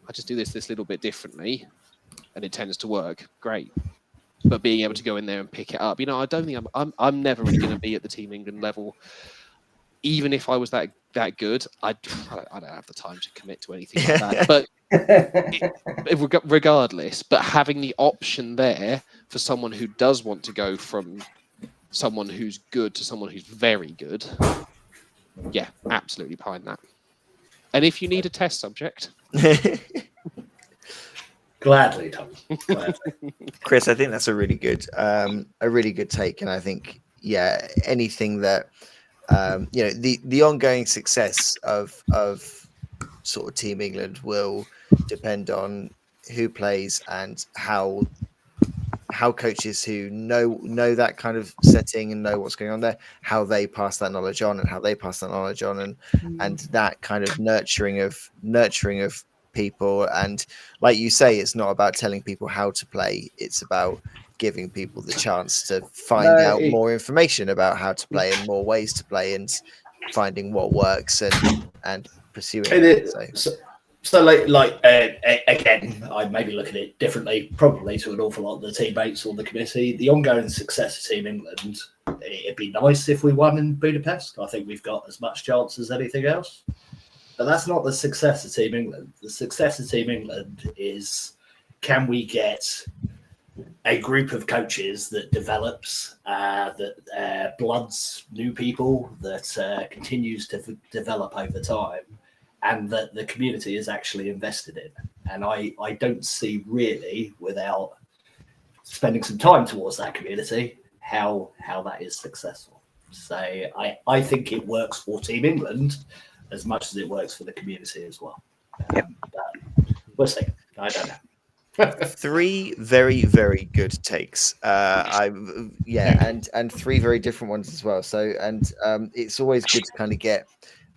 I just do this little bit differently and it tends to work. Great. But being able to go in there and pick it up, I don't think I'm never really going to be at the Team England level. Even if I was that good, I don't have the time to commit to anything like that. But regardless, but having the option there for someone who does want to go from someone who's good to someone who's very good, yeah, absolutely behind that. And if you need a test subject, Gladly, Tom. Gladly. Chris, I think that's a really good take, and I think anything that the ongoing success of sort of Team England will depend on who plays and how coaches who know that kind of setting and know what's going on there, how they pass that knowledge on and that kind of nurturing of people. And like you say, it's not about telling people how to play, it's about giving people the chance to find out more information about how to play and more ways to play and finding what works and pursuing it. So again, I maybe look at it differently, probably to an awful lot of the teammates or the committee. The ongoing success of Team England, it'd be nice if we won in Budapest. I think we've got as much chance as anything else. But that's not the success of Team England. The success of Team England is, can we get a group of coaches that develops, that bloods new people, that continues to develop over time, and that the community is actually invested in. And I don't see really, without spending some time towards that community, how that is successful. So I think it works for Team England as much as it works for the community as well. But we'll see. I don't know. 3 very, very good takes. And 3 very different ones as well. So it's always good to kind of get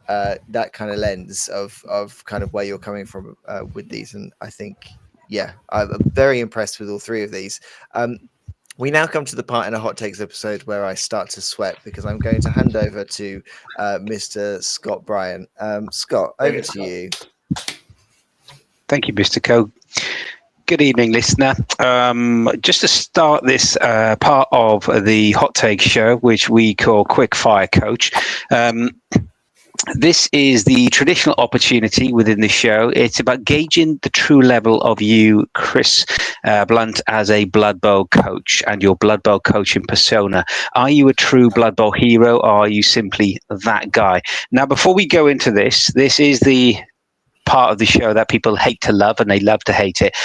that kind of lens of kind of where you're coming from with these. And I think, I'm very impressed with all 3 of these. We now come to the part in a Hot Takes episode where I start to sweat because I'm going to hand over to Mr. Scott Bryan. Scott, over to you. Thank you, Mr. Coe. Good evening, listener. Just to start this part of the Hot Take show, which we call Quick Fire Coach, this is the traditional opportunity within the show. It's about gauging the true level of you, Chris Blunt, as a Blood Bowl coach and your Blood Bowl coaching persona. Are you a true Blood Bowl hero, or are you simply that guy? Now, before we go into this is the part of the show that people hate to love and they love to hate it.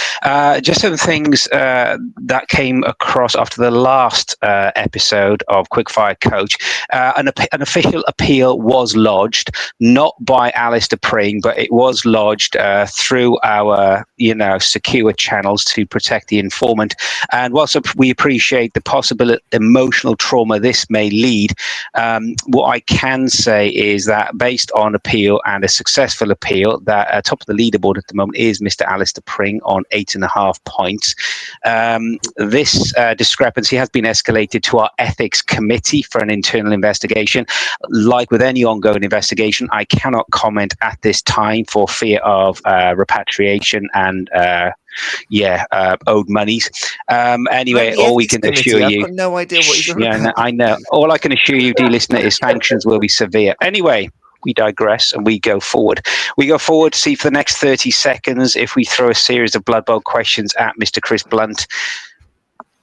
Just some things that came across after the last episode of Quickfire Coach. An official appeal was lodged, not by Alistair Pring, but it was lodged through our secure channels to protect the informant. And whilst we appreciate the possible emotional trauma this may lead, what I can say is that based on appeal and a successful appeal, that top of the leaderboard at the moment is Mr. Alistair Pring on 8.5 points. This discrepancy has been escalated to our ethics committee for an internal investigation. Like with any ongoing investigation, I cannot comment at this time for fear of repatriation and owed monies. Anyway, all we can assure you, I've got no idea what you're about. I know. All I can assure you, dear listener, is sanctions will be severe. Anyway, we digress and we go forward. We go forward to see for the next 30 seconds if we throw a series of Blood Bowl questions at Mr. Chris Blunt.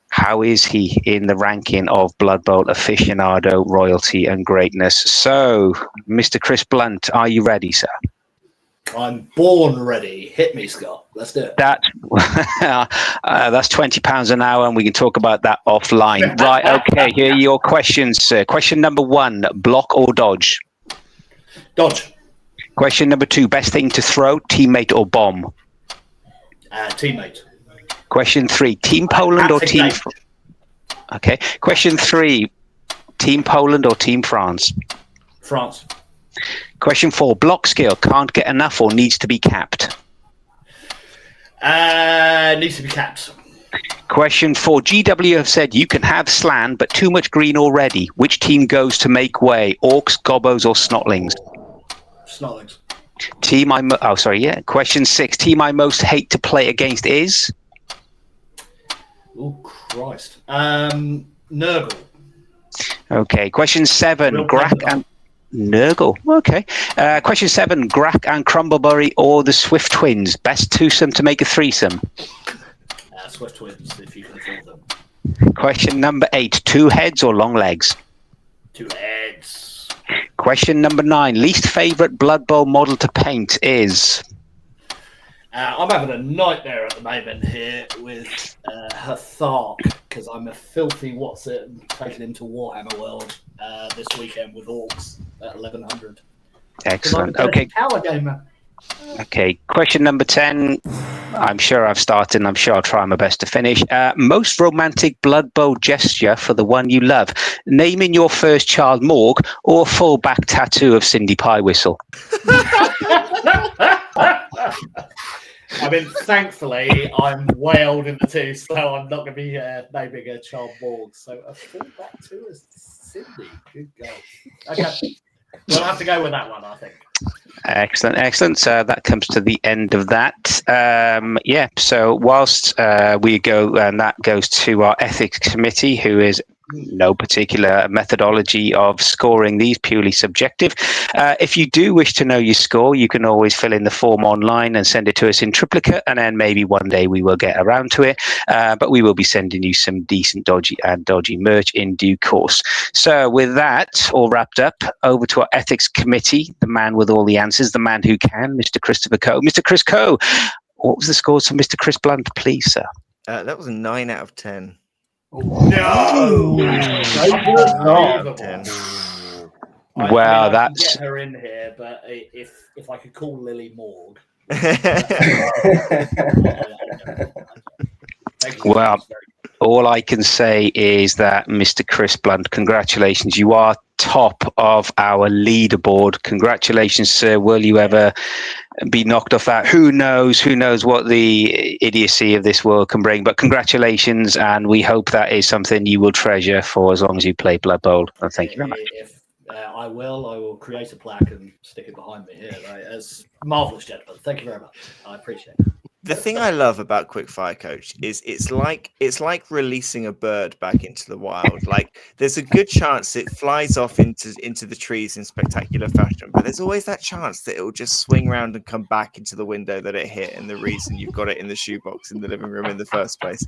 How is he in the ranking of Blood Bowl aficionado, royalty and greatness? So, Mr. Chris Blunt, are you ready, sir? I'm born ready. Hit me, Scott. Let's do it. That's £20 an hour, and we can talk about that offline. Right, okay, here are your questions, sir. Question number 1, block or dodge? Dodge. Question number 2, best thing to throw, teammate or bomb? Teammate. Question 3, Team Poland or Team... Okay. Question 3, Team Poland or Team France? France. Question 4, block skill, can't get enough or needs to be capped? Needs to be capped. Question 4, GW have said you can have Slan, but too much green already. Which team goes to make way? Orcs, Gobbos or Snotlings? Snotlings. Question 6, team I most hate to play against is? Oh, Christ. Nurgle. Okay. Question 7, Grack and... Nurgle. Okay. Question 7, Grack and Crumbleberry or the Swift Twins? Best twosome to make a threesome? Swift Twins, if you can afford them. Question number 8, 2 heads or long legs? 2 heads. Question number 9, least favourite Blood Bowl model to paint is? I'm having a nightmare at the moment here with Hathark because I'm a filthy taking him to Warhammer World this weekend with Orcs at 1100. Excellent. Okay. Power gamer. Okay. Question number 10. I'm sure I've started and I'm sure I'll try my best to finish. Most romantic Blood Bowl gesture for the one you love. Naming your first child Morg or full back tattoo of Cindy Pie Whistle. I mean, thankfully, I'm way old in the tooth, so I'm not going to be naming a child Morg. So a full back tattoo is Cindy. Good go. Okay. We'll have to go with that one, I think. Excellent. So that comes to the end of that. So whilst we go, and that goes to our ethics committee, who is no particular methodology of scoring these, purely subjective. If you do wish to know your score, you can always fill in the form online and send it to us in triplicate, and then maybe one day we will get around to it. But we will be sending you some decent dodgy merch in due course. So with that all wrapped up, over to our ethics committee, the man with all the answers, the man who can, Mr. Christopher Coe. Mr. Chris Coe, what was the scores for Mr. Chris Blunt, please, sir? That was a 9 out of 10. No! Well, I that's... can get her in here, but if I could call Lily Morg. Well, all I can say is that, Mr. Chris Blunt, congratulations. You are top of our leaderboard. Congratulations, sir. Will you ever be knocked off that? Who knows what the idiocy of this world can bring, but congratulations, and we hope that is something you will treasure for as long as you play Blood Bowl. And thank you very much. If I will create a plaque and stick it behind me here. As marvelous, gentlemen. Thank you very much. I appreciate it. The thing I love about Quickfire Coach is it's like releasing a bird back into the wild. Like there's a good chance it flies off into the trees in spectacular fashion, but there's always that chance that it will just swing around and come back into the window that it hit, and the reason you've got it in the shoebox in the living room in the first place.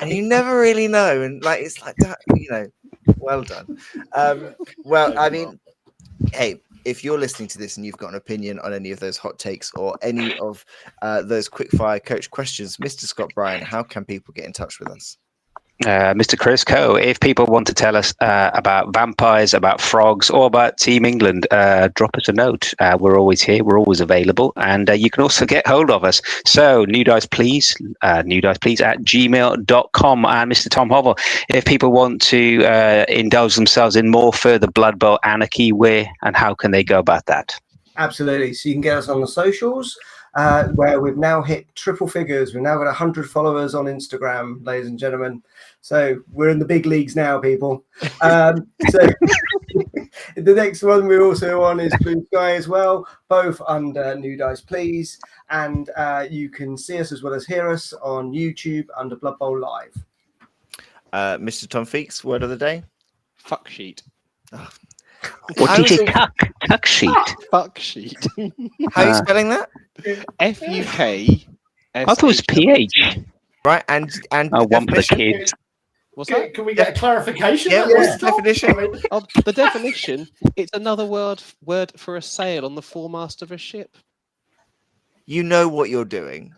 And you never really know, and like it's like that, well done. Well, I mean, hey, if you're listening to this and you've got an opinion on any of those hot takes or any of those quickfire coach questions, Mr. Scott Bryan, how can people get in touch with us? Mr. Chris Coe, if people want to tell us about vampires, about frogs, or about Team England, drop us a note. We're always here. We're always available. And you can also get hold of us. So, new dice please at gmail.com. And Mr. Tom Hovell, if people want to indulge themselves in more further Blood Bowl anarchy, where and how can they go about that? Absolutely. So you can get us on the socials, where we've now hit triple figures. We've now got 100 followers on Instagram, ladies and gentlemen. So we're in the big leagues now, people. So the next one we're also on is Blue Sky as well, both under New Dice Please. And you can see us as well as hear us on YouTube under Blood Bowl Live. Mr. Tom Feeks, word of the day? Fuck sheet. Oh. What did you say? Tuck sheet. Fuck sheet. How are you spelling that? F-U-K. I thought it was PH. Right, and one for the kids. What's that? Can we get a clarification? Yeah, what's the definition? Oh, the definition, it's another word for a sail on the foremast of a ship. You know what you're doing.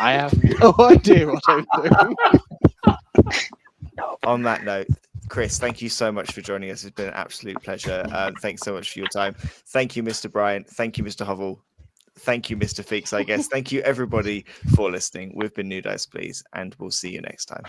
I have no idea what I'm doing. On that note, Chris, thank you so much for joining us. It's been an absolute pleasure. Thanks so much for your time. Thank you, Mr. Bryan. Thank you, Mr. Hovell. Thank you, Mr. Feeks, I guess. Thank you, everybody, for listening. We've been New Dice Please, and we'll see you next time.